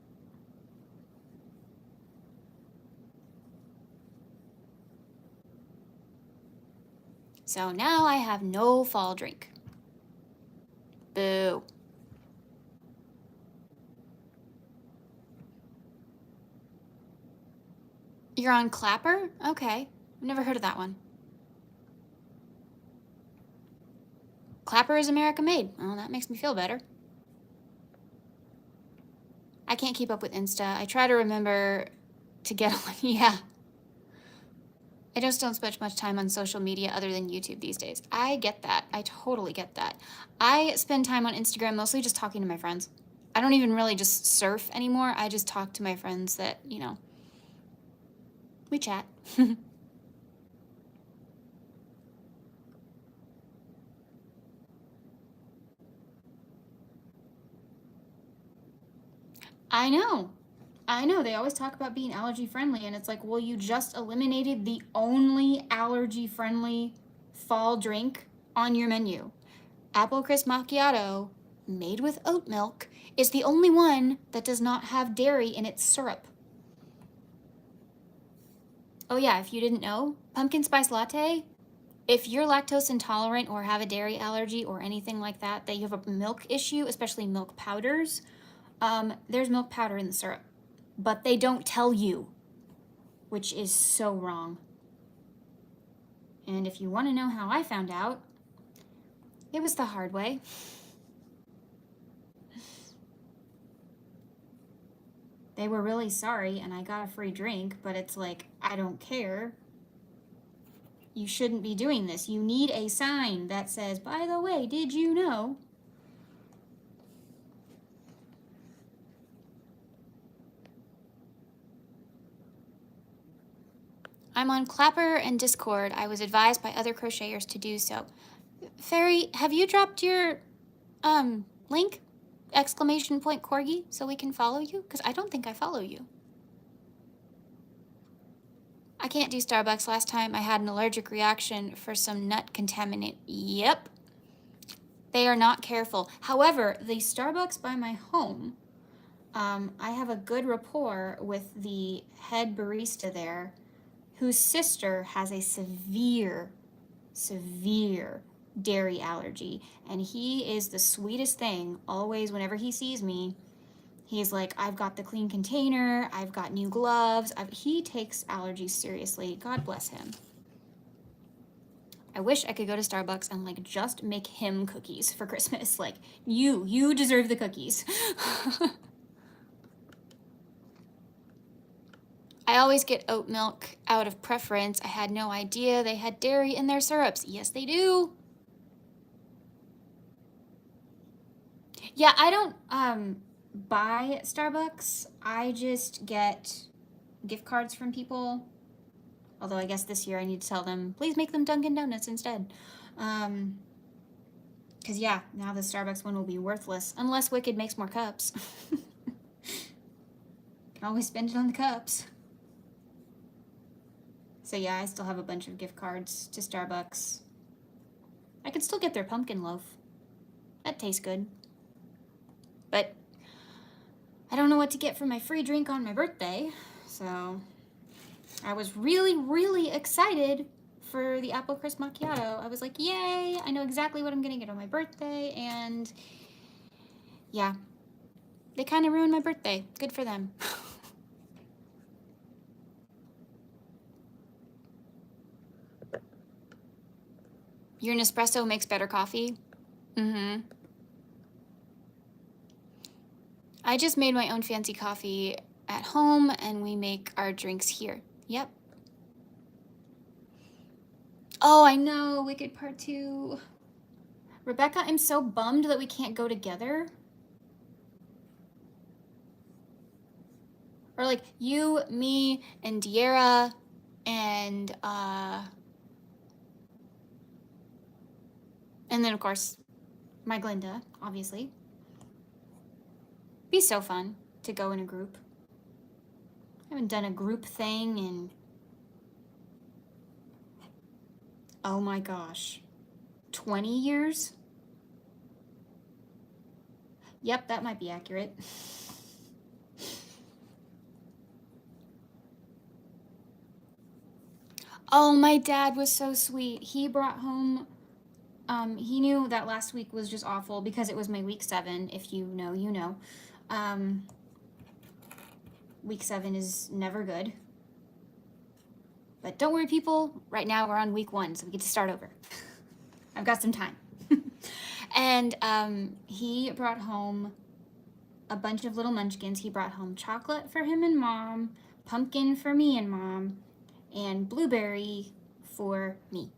So now I have no fall drink. Boo. You're on Clapper? Okay. I've never heard of that one. Clapper is America made. Oh, that makes me feel better. I can't keep up with Insta. I try to remember to get on. Yeah. I just don't spend much time on social media other than YouTube these days. I get that. I totally get that. I spend time on Instagram mostly just talking to my friends. I don't even really just surf anymore. I just talk to my friends that, you know, we chat. I know. I know. They always talk about being allergy friendly, and it's like, well, you just eliminated the only allergy friendly fall drink on your menu. Apple Crisp Macchiato, made with oat milk, is the only one that does not have dairy in its syrup. Oh yeah, if you didn't know, pumpkin spice latte, If you're lactose intolerant or have a dairy allergy or anything like that, that you have a milk issue, especially milk powders, there's milk powder in the syrup, but they don't tell you, which is so wrong. And if you want to know how I found out, it was the hard way. They were really sorry and I got a free drink, but it's like, I don't care. You shouldn't be doing this. You need a sign that says, by the way, did you know? I'm on Clapper and Discord. I was advised by other crocheters to do so. Fairy, have you dropped your link? Exclamation point corgi, so we can follow you? Because I don't think I follow you. I can't do Starbucks. Last time I had an allergic reaction for some nut contaminant. Yep. They are not careful. However, the Starbucks by my home, I have a good rapport with the head barista there, whose sister has a severe dairy allergy. And he is the sweetest thing. Always, whenever he sees me, he's like, I've got the clean container, I've got new gloves. He takes allergies seriously. God bless him. I wish I could go to Starbucks and like just make him cookies for Christmas. Like, you deserve the cookies. I always get oat milk out of preference. I had no idea they had dairy in their syrups. Yes, they do. Yeah, I don't buy Starbucks. I just get gift cards from people. Although I guess this year I need to tell them, please make them Dunkin' Donuts instead. Because yeah, now the Starbucks one will be worthless. Unless Wicked makes more cups. Can always spend it on the cups. So yeah, I still have a bunch of gift cards to Starbucks. I can still get their pumpkin loaf. That tastes good. But I don't know what to get for my free drink on my birthday. So I was really excited for the apple crisp macchiato. I was like, yay, I know exactly what I'm gonna get on my birthday. And yeah, they kind of ruined my birthday. Good for them. Your Nespresso makes better coffee? Mm-hmm. I just made my own fancy coffee at home and we make our drinks here. Yep. Oh, I know, Wicked Part 2. Rebecca, I'm so bummed that we can't go together. Or like you, me, and Diera, and then of course, my Glinda, obviously. Be so fun to go in a group. I haven't done a group thing in, oh my gosh, 20 years? Yep, that might be accurate. Oh, my dad was so sweet. He brought home, he knew that last week was just awful because it was my week 7. If you know, you know. Week 7 is never good. But don't worry, people. Right now we're on week 1, so we get to start over. I've got some time. And he brought home a bunch of little munchkins. He brought home chocolate for him and Mom, pumpkin for me and Mom, and blueberry for me.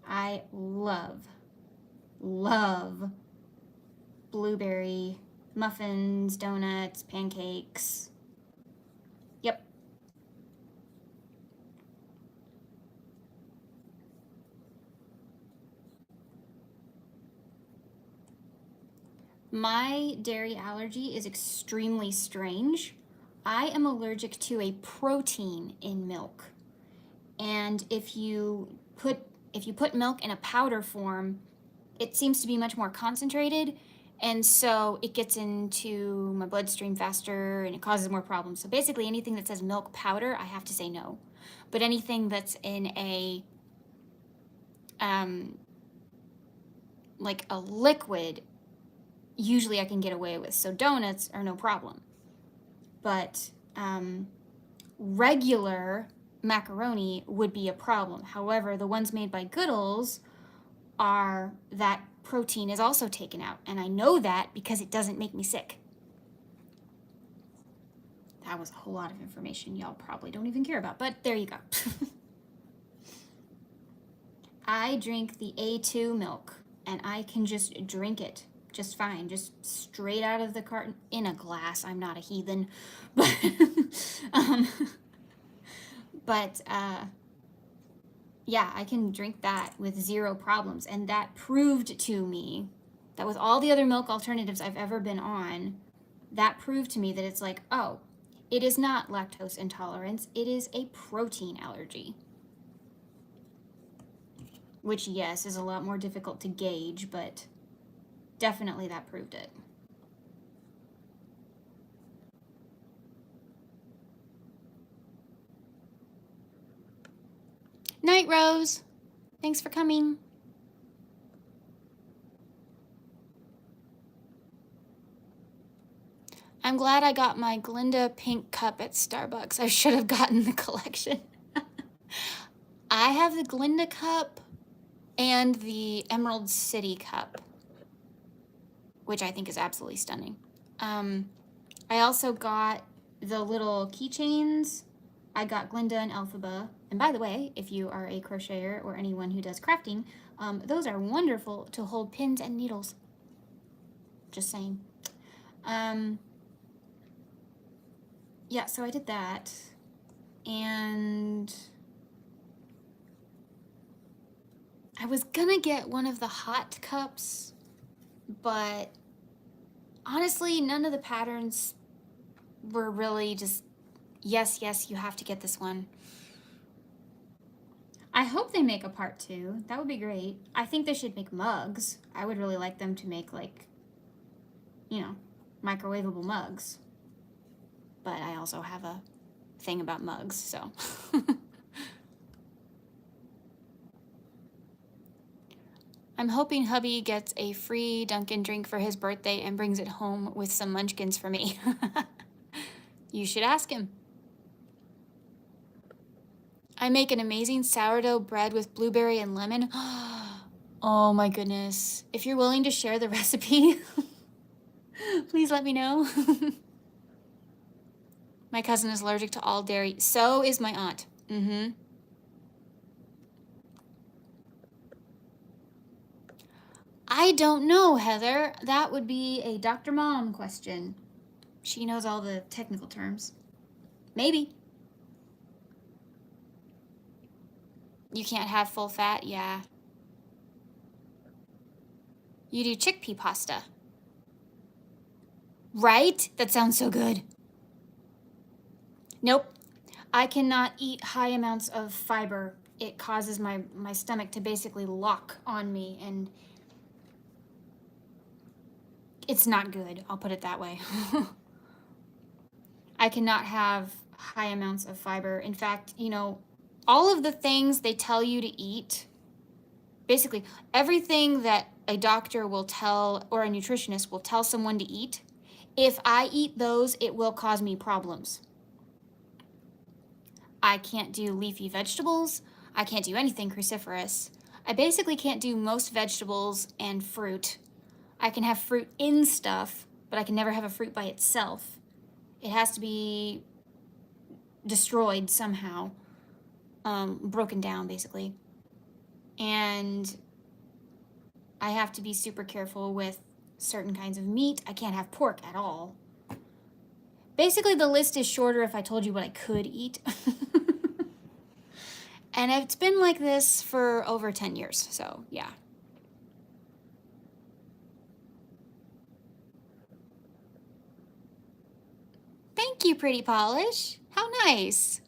I love blueberry muffins, donuts, pancakes. Yep. My dairy allergy is extremely strange. I am allergic to a protein in milk. And if you put milk in a powder form, it seems to be much more concentrated, And so it gets into my bloodstream faster and it causes more problems. So basically anything that says milk powder, I have to say no. But anything that's in a, like a liquid, usually I can get away with. So donuts are no problem. But regular macaroni would be a problem. However, the ones made by Goodles are that protein is also taken out. And I know that because it doesn't make me sick. That was a whole lot of information y'all probably don't even care about, but there you go. I drink the A2 milk and I can just drink it just fine, just straight out of the carton in a glass. I'm not a heathen, but yeah, I can drink that with zero problems. And that proved to me that with all the other milk alternatives I've ever been on, that proved to me that it's like, oh, it is not lactose intolerance, it is a protein allergy. Which, yes, is a lot more difficult to gauge, but definitely that proved it. Night, Rose. Thanks for coming. I'm glad I got my Glinda pink cup at Starbucks. I should have gotten the collection. I have the Glinda cup and the Emerald City cup, which I think is absolutely stunning. I also got the little keychains. I got Glinda and Elphaba. And by the way, if you are a crocheter or anyone who does crafting, those are wonderful to hold pins and needles. Just saying. Yeah, so I did that. And I was gonna get one of the hot cups, but honestly, none of the patterns were really just, yes, you have to get this one. I hope they make a part 2. That would be great. I think they should make mugs. I would really like them to make, like, you know, microwavable mugs. But I also have a thing about mugs, so. I'm hoping hubby gets a free Dunkin' drink for his birthday and brings it home with some munchkins for me. You should ask him. I make an amazing sourdough bread with blueberry and lemon. Oh my goodness. If you're willing to share the recipe, please let me know. My cousin is allergic to all dairy. So is my aunt. I don't know, Heather. That would be a Dr. Mom question. She knows all the technical terms. Maybe. You can't have full fat? Yeah. You do chickpea pasta. Right? That sounds so good. Nope. I cannot eat high amounts of fiber. It causes my stomach to basically lock on me, and it's not good. I'll put it that way. I cannot have high amounts of fiber. In fact, you know, all of the things they tell you to eat, basically everything that a doctor will tell or a nutritionist will tell someone to eat, if I eat those, it will cause me problems. I can't do leafy vegetables. I can't do anything cruciferous. I basically can't do most vegetables and fruit. I can have fruit in stuff, but I can never have a fruit by itself. It has to be destroyed somehow, broken down basically. And I have to be super careful with certain kinds of meat. I can't have pork at all. Basically, the list is shorter if I told you what I could eat. And it's been like this for over 10 years, so yeah. Thank you, Pretty Polish. How nice.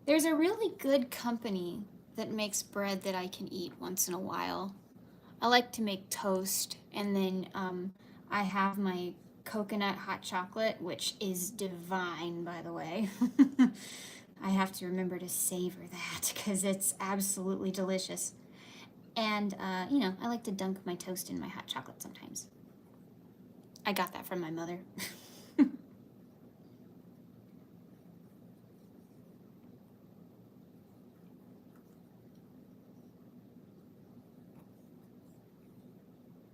There's a really good company that makes bread that I can eat once in a while. I like to make toast, and then I have my coconut hot chocolate, which is divine, by the way. I have to remember to savor that because it's absolutely delicious. And, you know, I like to dunk my toast in my hot chocolate sometimes. I got that from my mother.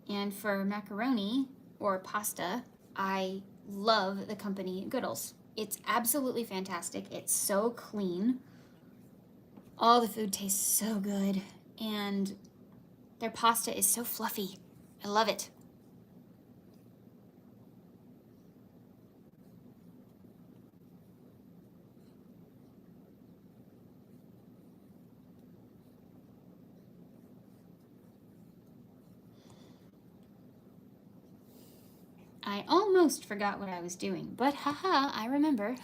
And for macaroni or pasta, I love the company Goodles. It's absolutely fantastic. It's so clean. All the food tastes so good. And their pasta is so fluffy. I love it. I almost forgot what I was doing, but haha, I remember.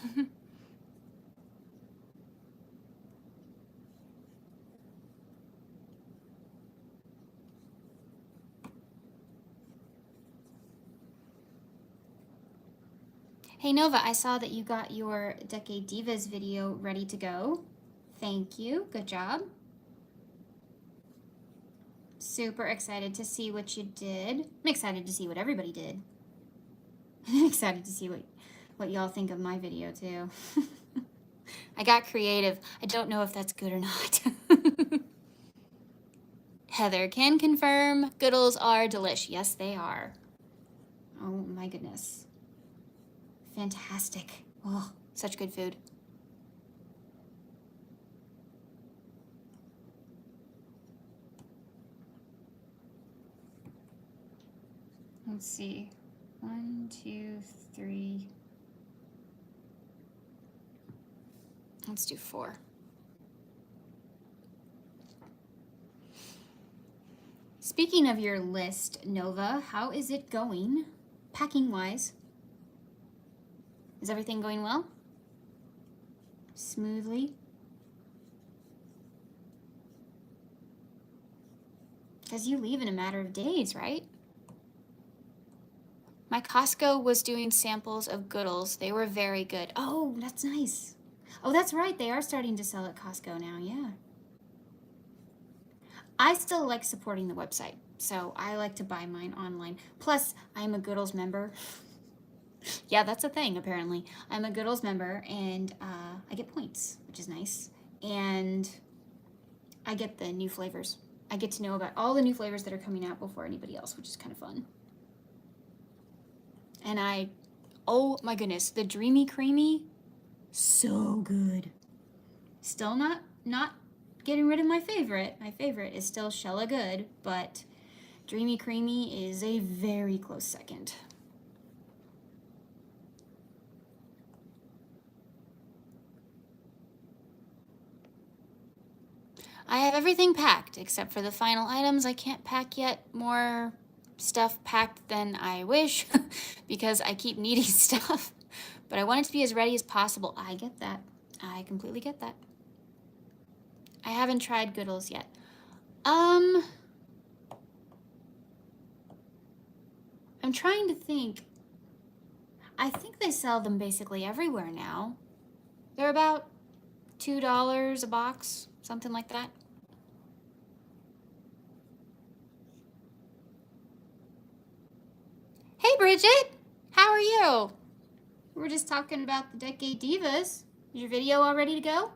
Hey Nova, I saw that you got your Decade Divas video ready to go. Thank you, good job. Super excited to see what you did. I'm excited to see what everybody did. I'm excited to see what y'all think of my video too. I got creative. I don't know if that's good or not. Heather can confirm Goodles are delish. Yes, they are. Oh my goodness. Fantastic. Oh, such good food. Let's see. 1, 2, 3. Let's do 4. Speaking of your list, Nova, how is it going, packing-wise? Is everything going well? Smoothly? Because you leave in a matter of days, right? My Costco was doing samples of Goodles. They were very good. Oh, that's nice. Oh, that's right. They are starting to sell at Costco now, yeah. I still like supporting the website, so I like to buy mine online. Plus, I'm a Goodles member. Yeah, that's a thing, apparently. I'm a Goodles member, and I get points, which is nice. And I get the new flavors. I get to know about all the new flavors that are coming out before anybody else, which is kind of fun. And oh my goodness, the Dreamy Creamy, so good. Still not getting rid of my favorite. My favorite is still Shella Good, but Dreamy Creamy is a very close second. I have everything packed except for the final items. I can't pack yet. More stuff packed than I wish because I keep needing stuff. But I want it to be as ready as possible. I get that. I completely get that. I haven't tried Goodles yet. I'm trying to think. I think they sell them basically everywhere now. They're about $2 a box, something like that. Hey Bridget, how are you? We're just talking about the Decade Divas. Is your video all ready to go?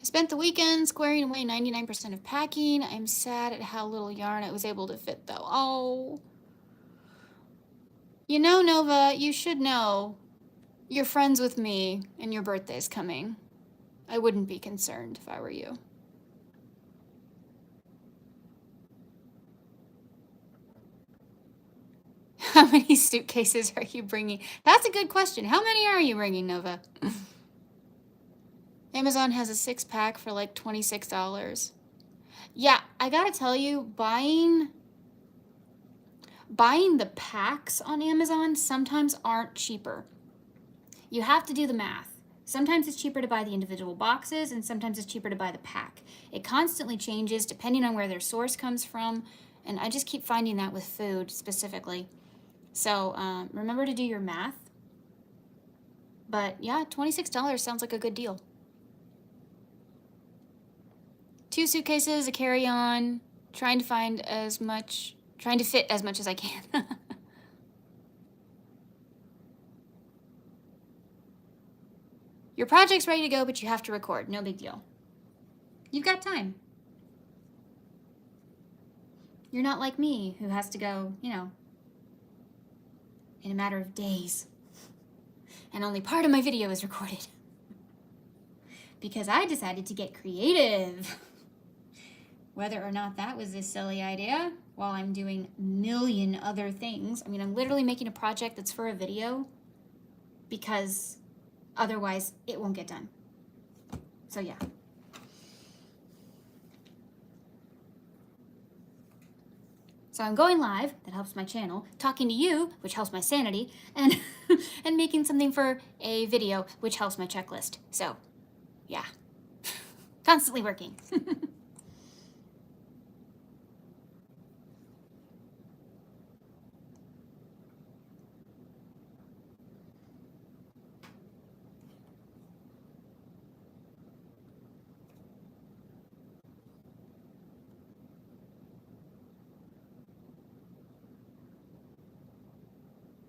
I spent the weekend squaring away 99% of packing. I'm sad at how little yarn I was able to fit though. Oh. You know, Nova, you should know. You're friends with me and your birthday's coming. I wouldn't be concerned if I were you. How many suitcases are you bringing? That's a good question. How many are you bringing, Nova? Amazon has a 6-pack for like $26. Yeah, I gotta tell you, buying the packs on Amazon sometimes aren't cheaper. You have to do the math. Sometimes it's cheaper to buy the individual boxes, and sometimes it's cheaper to buy the pack. It constantly changes depending on where their source comes from, and I just keep finding that with food specifically. So remember to do your math. But yeah, $26 sounds like a good deal. 2 suitcases, a carry-on, trying to fit as much as I can. Your project's ready to go, but you have to record. No big deal. You've got time. You're not like me, who has to go, you know, in a matter of days. And only part of my video is recorded. Because I decided to get creative. Whether or not that was a silly idea, while I'm doing a million other things. I mean, I'm literally making a project that's for a video, because otherwise it won't get done. So yeah. So I'm going live, that helps my channel, talking to you, which helps my sanity, and and making something for a video, which helps my checklist. So, yeah. Constantly working.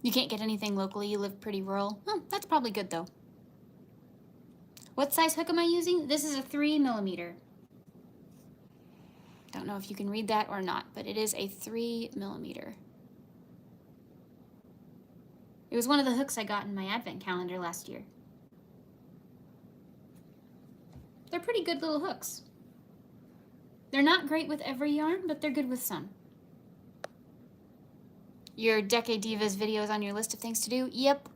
You can't get anything locally, you live pretty rural. Oh, that's probably good though. What size hook am I using? This is a 3mm. Don't know if you can read that or not, but it is a 3mm. It was one of the hooks I got in my advent calendar last year. They're pretty good little hooks. They're not great with every yarn, but they're good with some. Your Decade Divas videos on your list of things to do? Yep.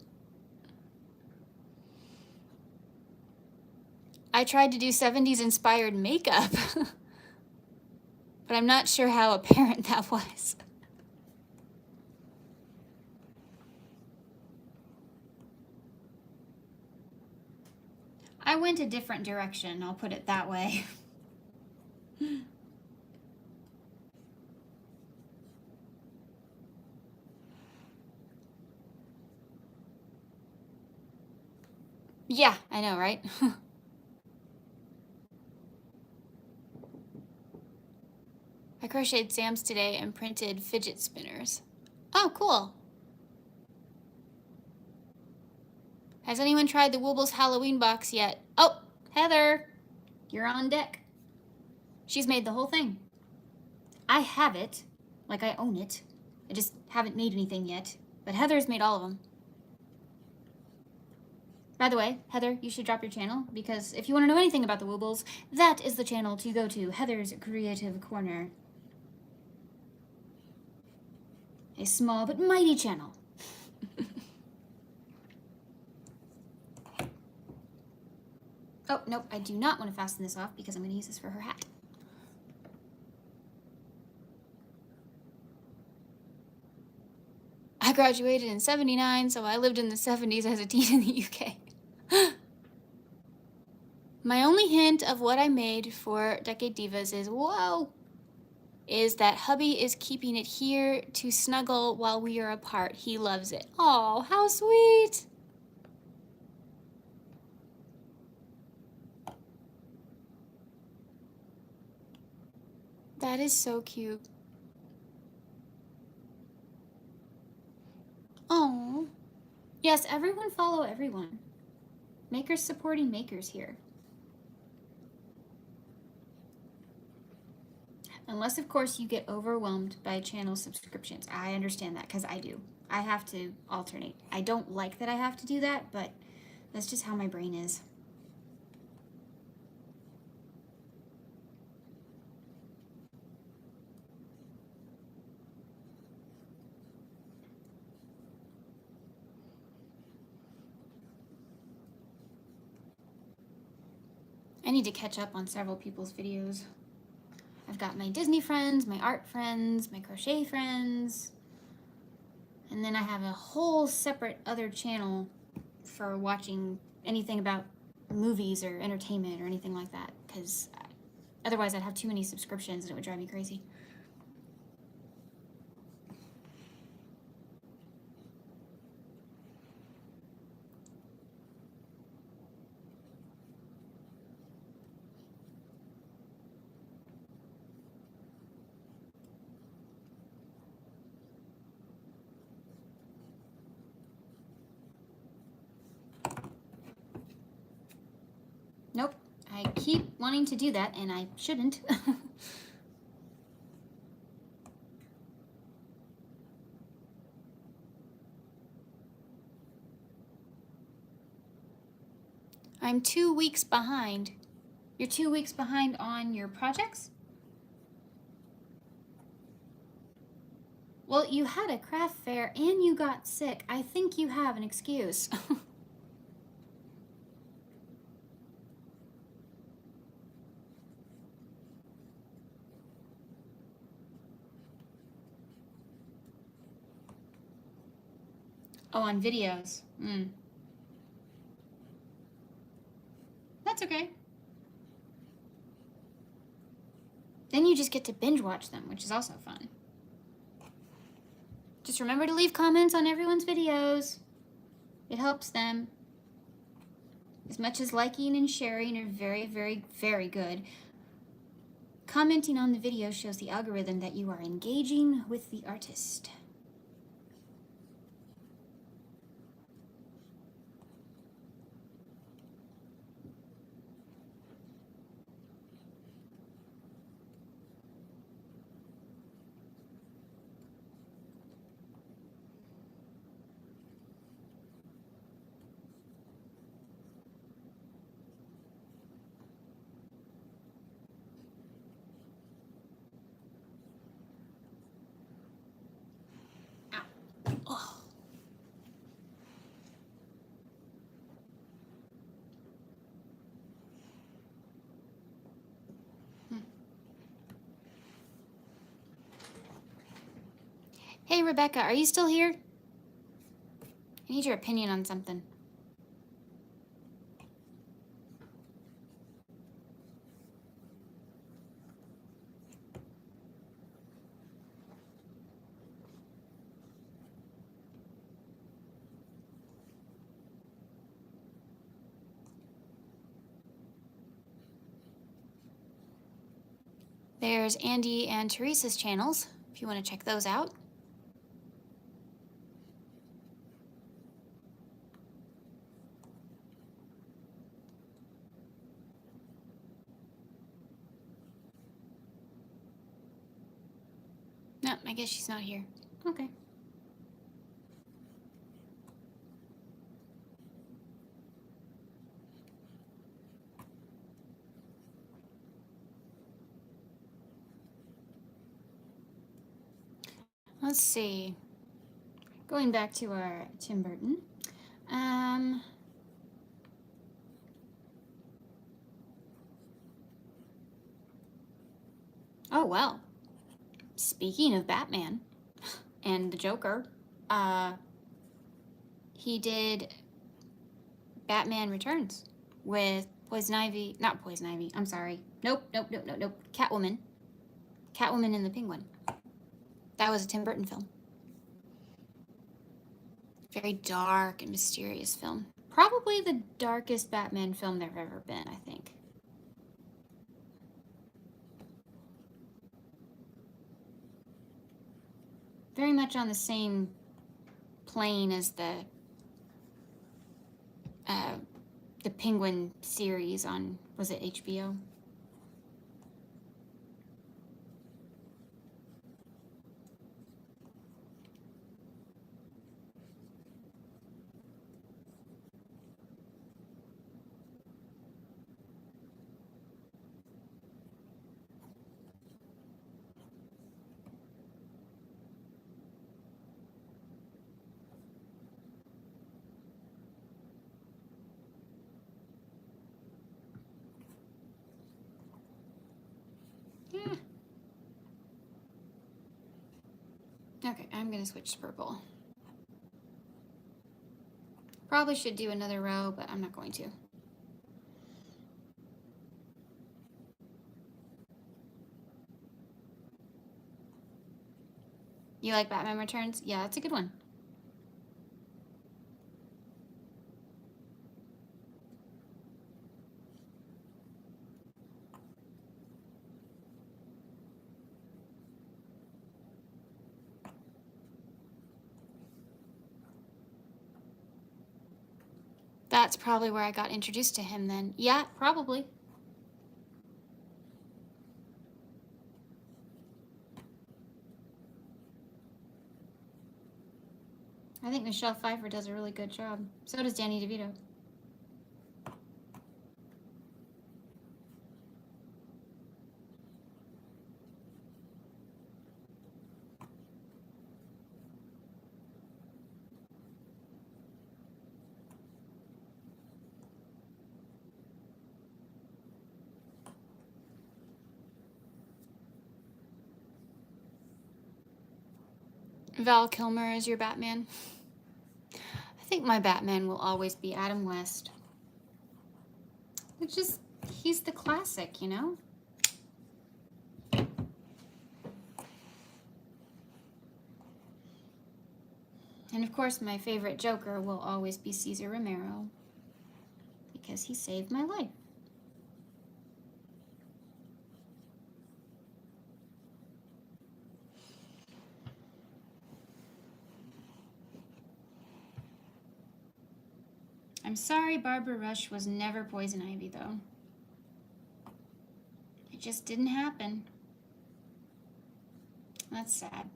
I tried to do 70s inspired makeup, but I'm not sure how apparent that was. I went a different direction, I'll put it that way. Yeah, I know, right? I crocheted Sam's today and printed fidget spinners. Oh, cool. Has anyone tried the Woobles Halloween box yet? Oh, Heather, you're on deck. She's made the whole thing. I have it, like I own it. I just haven't made anything yet, but Heather's made all of them. By the way, Heather, you should drop your channel, because if you want to know anything about the Woobles, that is the channel to go to, Heather's Creative Corner. A small but mighty channel. Oh, nope, I do not want to fasten this off because I'm going to use this for her hat. I graduated in '79, so I lived in the 70s as a teen in the UK. My only hint of what I made for Decade Divas is, whoa, is that hubby is keeping it here to snuggle while we are apart. He loves it. Oh, how sweet. That is so cute. Oh, yes, everyone follow everyone. Makers supporting makers here. Unless, of course, you get overwhelmed by channel subscriptions. I understand that, because I do. I have to alternate. I don't like that I have to do that, but that's just how my brain is. I need to catch up on several people's videos. I've got my Disney friends, my art friends, my crochet friends, and then I have a whole separate other channel for watching anything about movies or entertainment or anything like that, because otherwise I'd have too many subscriptions and it would drive me crazy. Nope, I keep wanting to do that and I shouldn't. I'm 2 weeks behind. You're 2 weeks behind on your projects? Well, you had a craft fair and you got sick. I think you have an excuse. Oh, on videos. That's okay. Then you just get to binge watch them, which is also fun. Just remember to leave comments on everyone's videos. It helps them. As much as liking and sharing are very, very, very good, commenting on the video shows the algorithm that you are engaging with the artist. Oh. Hey, Rebecca, are you still here? I need your opinion on something. There's Andy and Teresa's channels, if you want to check those out. No, I guess she's not here. Okay. Let's see. Going back to our Tim Burton. Oh, well. Speaking of Batman and the Joker, he did Batman Returns with Poison Ivy, not Poison Ivy, I'm sorry. Nope. Catwoman. Catwoman and the Penguin. That was a Tim Burton film. Very dark and mysterious film. Probably the darkest Batman film there've ever been, I think. Very much on the same plane as the Penguin series on, was it HBO? Okay, I'm gonna switch to purple. Probably should do another row, but I'm not going to. You like Batman Returns? Yeah, that's a good one. That's probably where I got introduced to him then. Yeah, probably. I think Michelle Pfeiffer does a really good job. So does Danny DeVito. Val Kilmer is your Batman. I think my Batman will always be Adam West. It's just, he's the classic, you know? And of course, my favorite Joker will always be Cesar Romero, because he saved my life. I'm sorry Barbara Rush was never Poison Ivy, though. It just didn't happen. That's sad.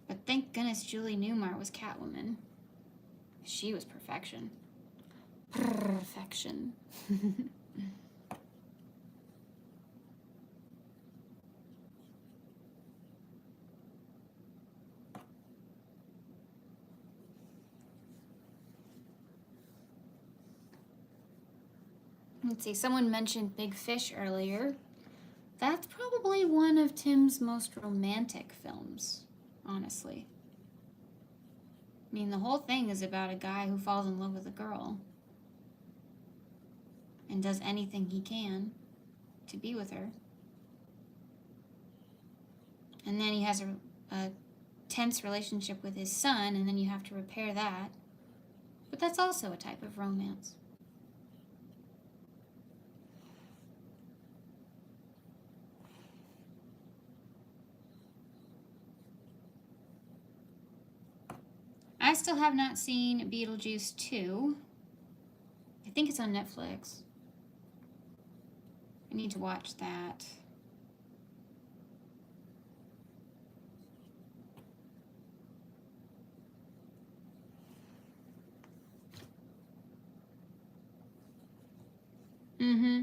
But thank goodness Julie Newmar was Catwoman. She was perfection. Perfection. Let's see, someone mentioned Big Fish earlier. That's probably one of Tim's most romantic films, honestly. I mean, the whole thing is about a guy who falls in love with a girl and does anything he can to be with her. And then he has a tense relationship with his son, and then you have to repair that. But that's also a type of romance. I still have not seen Beetlejuice 2. I think it's on Netflix. I need to watch that. Mm-hmm.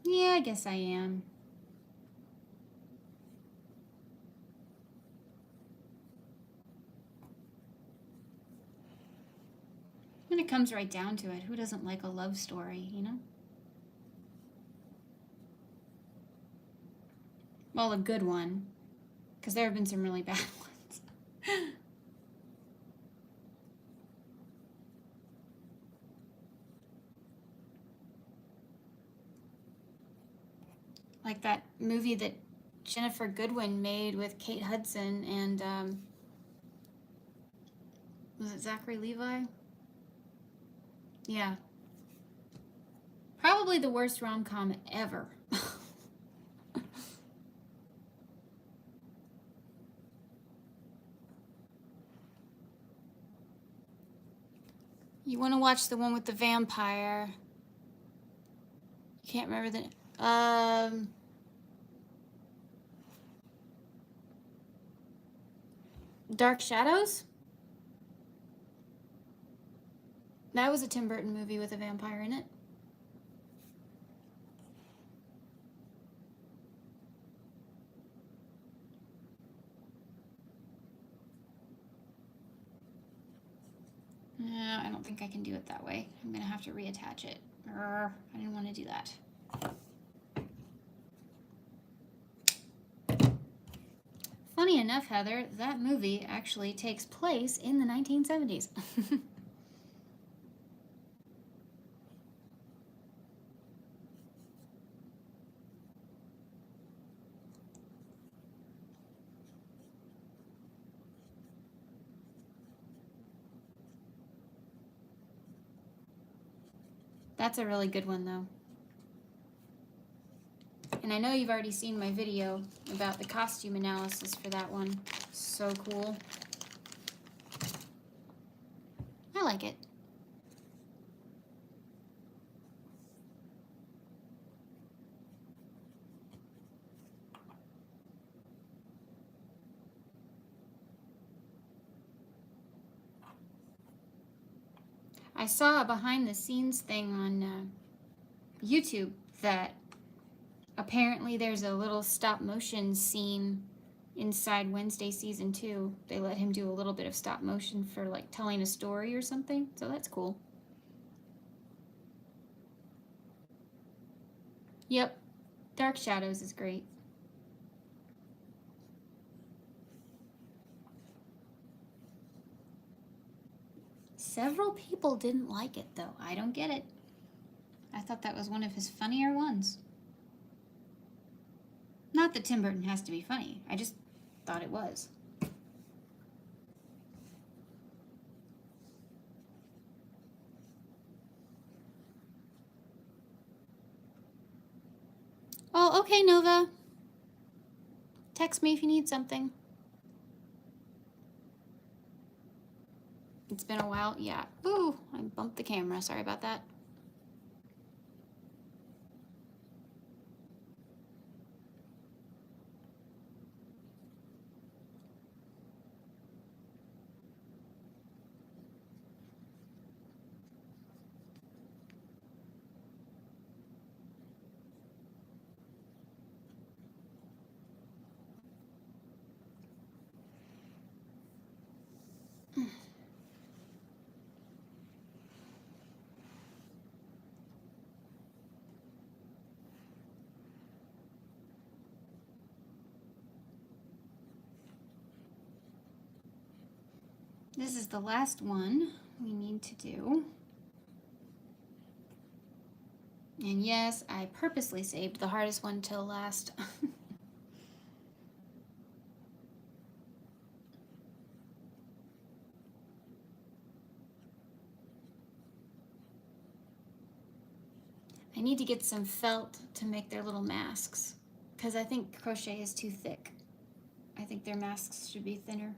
Yeah, I guess I am. When it comes right down to it, who doesn't like a love story, you know? Well, a good one, because there have been some really bad ones. Like that movie that Jennifer Goodwin made with Kate Hudson and, was it Zachary Levi? Yeah. Probably the worst rom-com ever. You want to watch the one with the vampire. You can't remember the... Dark Shadows? That was a Tim Burton movie with a vampire in it. I don't think I can do it that way. I'm gonna have to reattach it. I didn't want to do that. Funny enough, Heather, that movie actually takes place in the 1970s. That's a really good one, though. And I know you've already seen my video about the costume analysis for that one. So cool. I like it. I saw a behind the scenes thing on YouTube that apparently there's a little stop motion scene inside Wednesday season 2. They let him do a little bit of stop motion for like telling a story or something, so that's cool. Yep, Dark Shadows is great. Several people didn't like it though. I don't get it. I thought that was one of his funnier ones. Not that Tim Burton has to be funny. I just thought it was. Oh, okay, Nova. Text me if you need something. It's been a while. Yeah. Ooh, I bumped the camera. Sorry about that. This is the last one we need to do. And yes, I purposely saved the hardest one till last. I need to get some felt to make their little masks, because I think crochet is too thick. I think their masks should be thinner.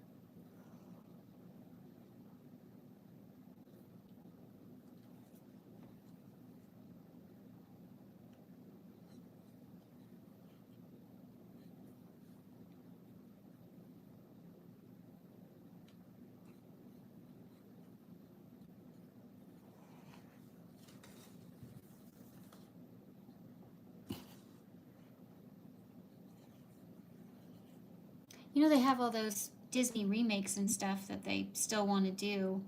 You know, they have all those Disney remakes and stuff that they still want to do.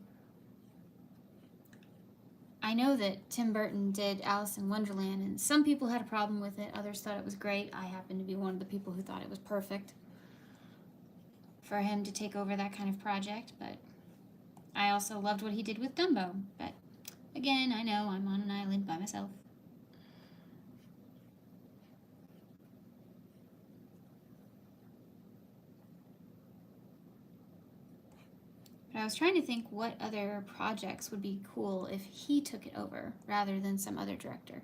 I know that Tim Burton did Alice in Wonderland, and some people had a problem with it, others thought it was great. I happen to be one of the people who thought it was perfect for him to take over that kind of project, but I also loved what he did with Dumbo. But again, I know I'm on an island by myself. But I was trying to think what other projects would be cool if he took it over rather than some other director.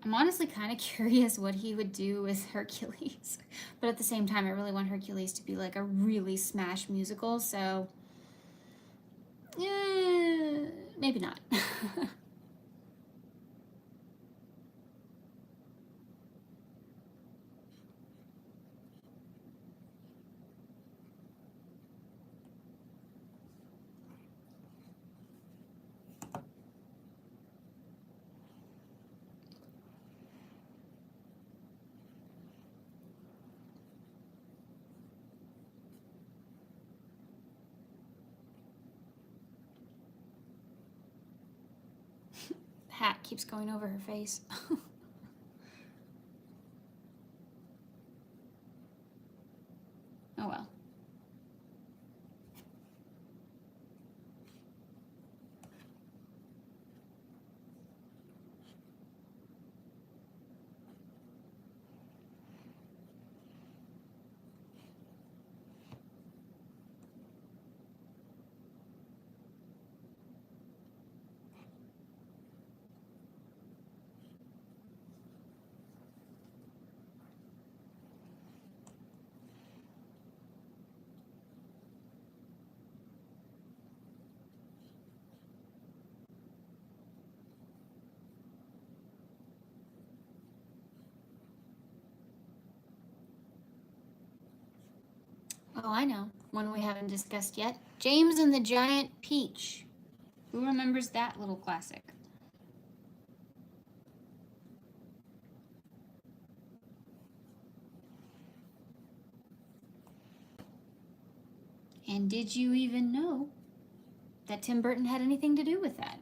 I'm honestly kind of curious what he would do with Hercules. But at the same time, I really want Hercules to be like a really smash musical, so maybe not. hat keeps going over her face. Oh well. Oh, I know. One we haven't discussed yet. James and the Giant Peach. Who remembers that little classic? And did you even know that Tim Burton had anything to do with that?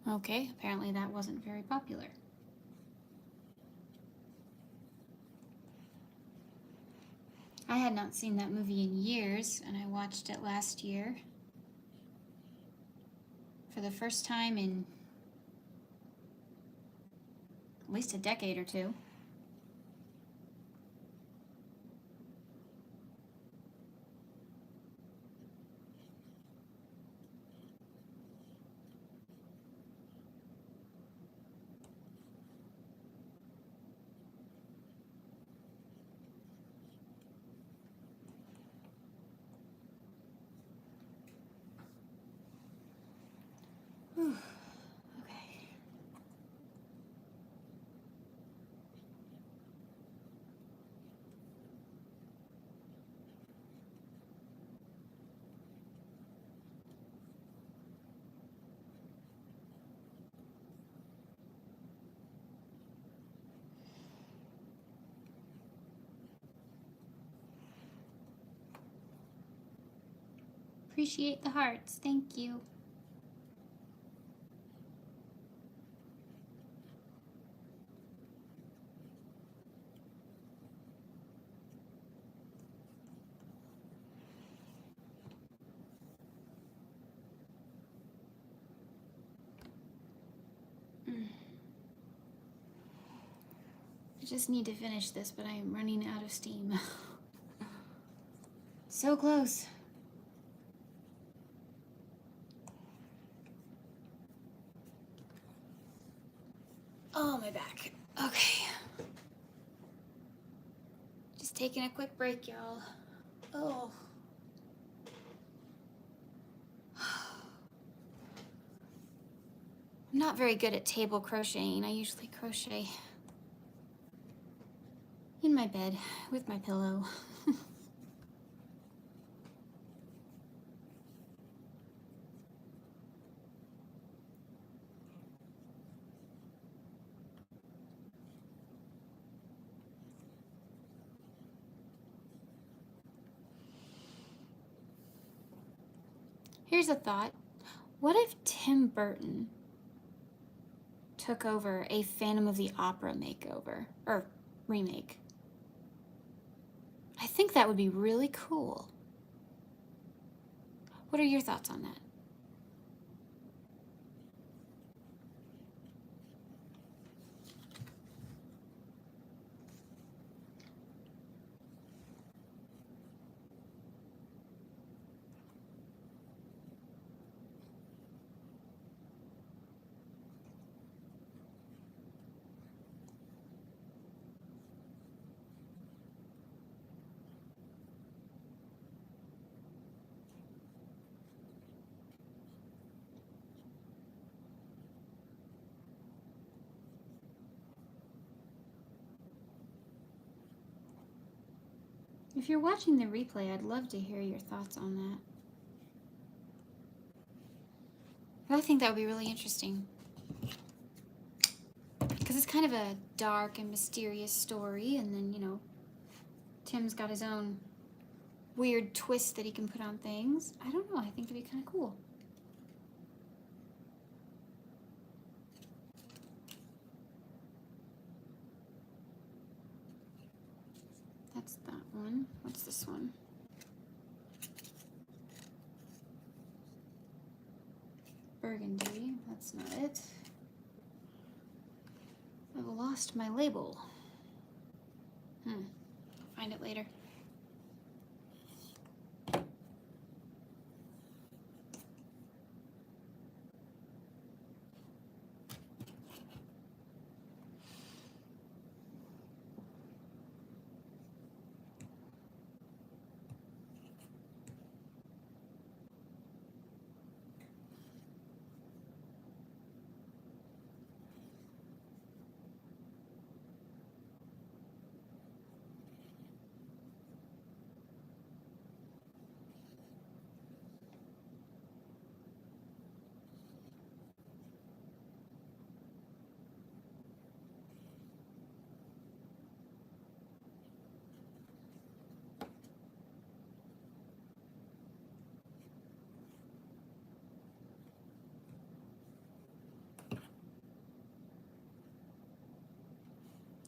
Okay, apparently that wasn't very popular. I had not seen that movie in years, and I watched it last year for the first time in at least a decade or two. Whew. Okay. Appreciate the hearts. Thank you. I just need to finish this, but I am running out of steam. So close. Oh, my back. Okay. Just taking a quick break, y'all. Oh. I'm not very good at table crocheting. I usually crochet in my bed with my pillow. Here's a thought. What if Tim Burton took over a Phantom of the Opera makeover, or remake? I think that would be really cool. What are your thoughts on that? If you're watching the replay, I'd love to hear your thoughts on that. I think that would be really interesting. Because it's kind of a dark and mysterious story, and then, you know, Tim's got his own weird twist that he can put on things. I don't know, I think it'd be kind of cool. That's that one. What's this one? Burgundy. That's not it. I've lost my label. I'll find it later.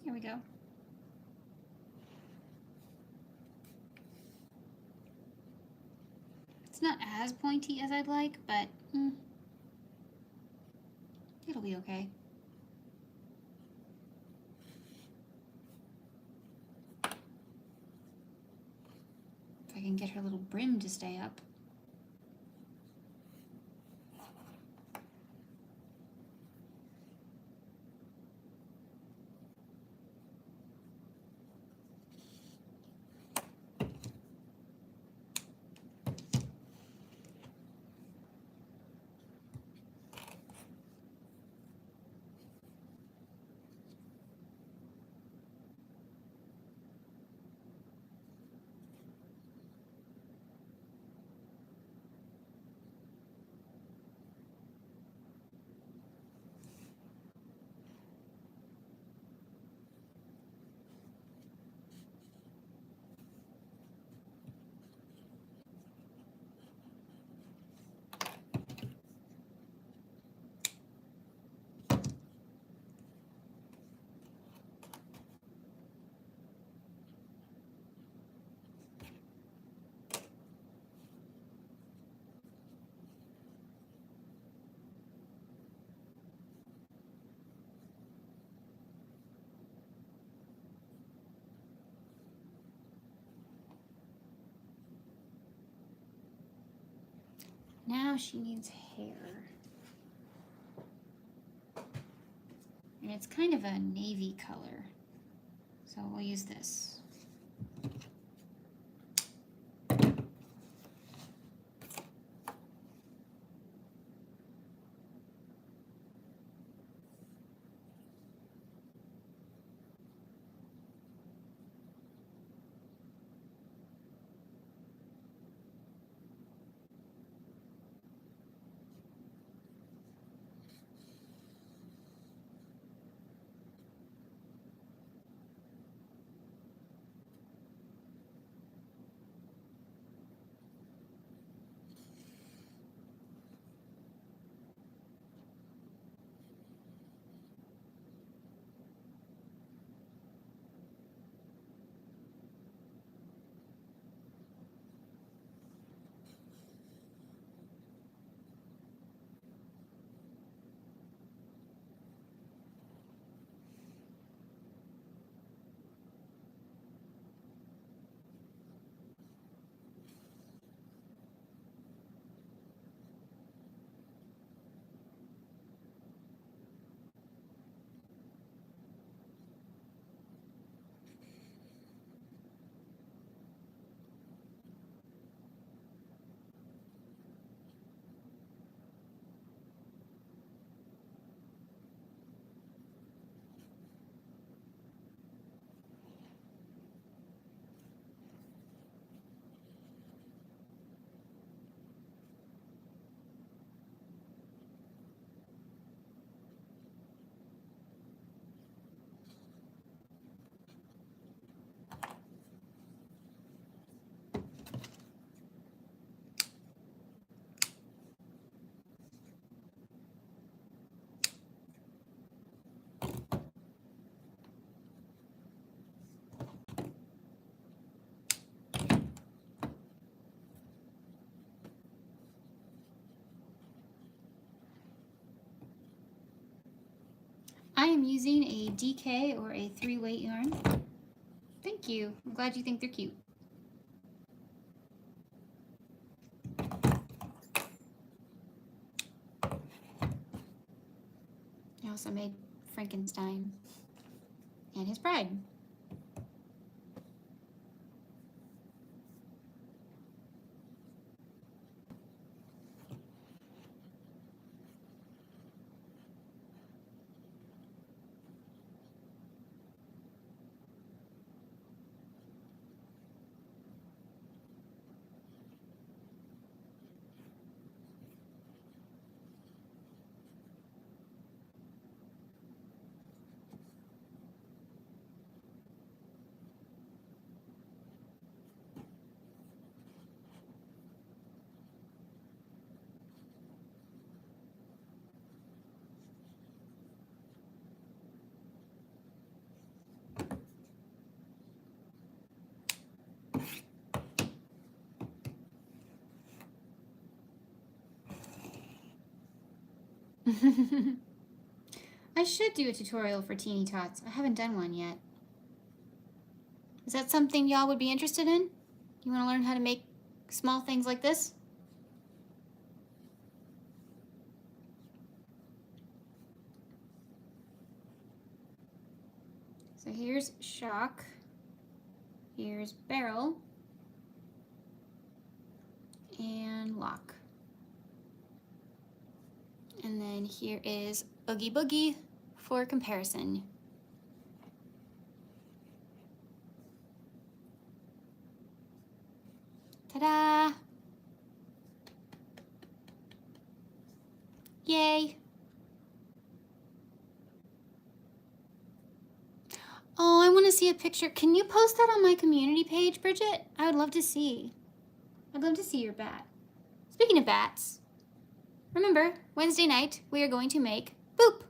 Here we go. It's not as pointy as I'd like, but it'll be okay. If I can get her little brim to stay up. Now she needs hair. And it's kind of a navy color. So we'll use this. I am using a DK or a 3-weight yarn. Thank you. I'm glad you think they're cute. I also made Frankenstein and his bride. I should do a tutorial for Teeny Tots. I haven't done one yet. Is that something y'all would be interested in? You want to learn how to make small things like this? So here's shock, here's barrel, and lock. And then here is Oogie Boogie for comparison. Ta-da! Yay! Oh, I want to see a picture. Can you post that on my community page, Bridget? I would love to see. I'd love to see your bat. Speaking of bats, remember, Wednesday night, we are going to make Boop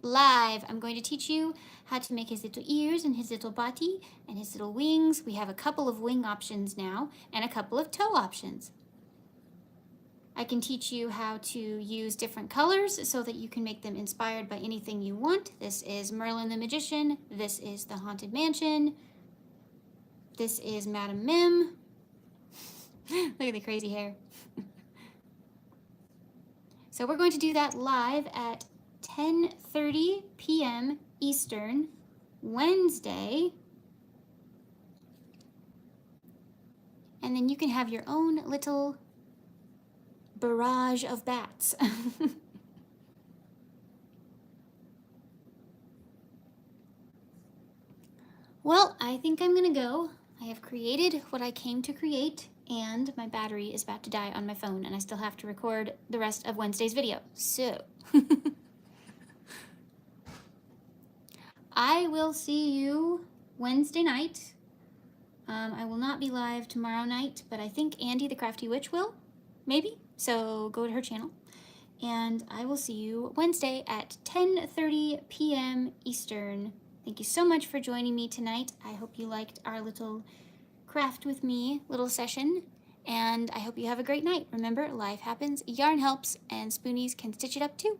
live. I'm going to teach you how to make his little ears and his little body and his little wings. We have a couple of wing options now and a couple of toe options. I can teach you how to use different colors so that you can make them inspired by anything you want. This is Merlin the Magician. This is the Haunted Mansion. This is Madame Mim. Look at the crazy hair. So we're going to do that live at 10:30 p.m. Eastern, Wednesday. And then you can have your own little barrage of bats. Well, I think I'm gonna go. I have created what I came to create, and my battery is about to die on my phone, and I still have to record the rest of Wednesday's video. So, I will see you Wednesday night. I will not be live tomorrow night, but I think Andy the Crafty Witch will, maybe. So go to her channel, and I will see you Wednesday at 10:30 p.m. Eastern. Thank you so much for joining me tonight. I hope you liked our little craft with me little session, and I hope you have a great night. Remember, life happens, yarn helps, and spoonies can stitch it up too.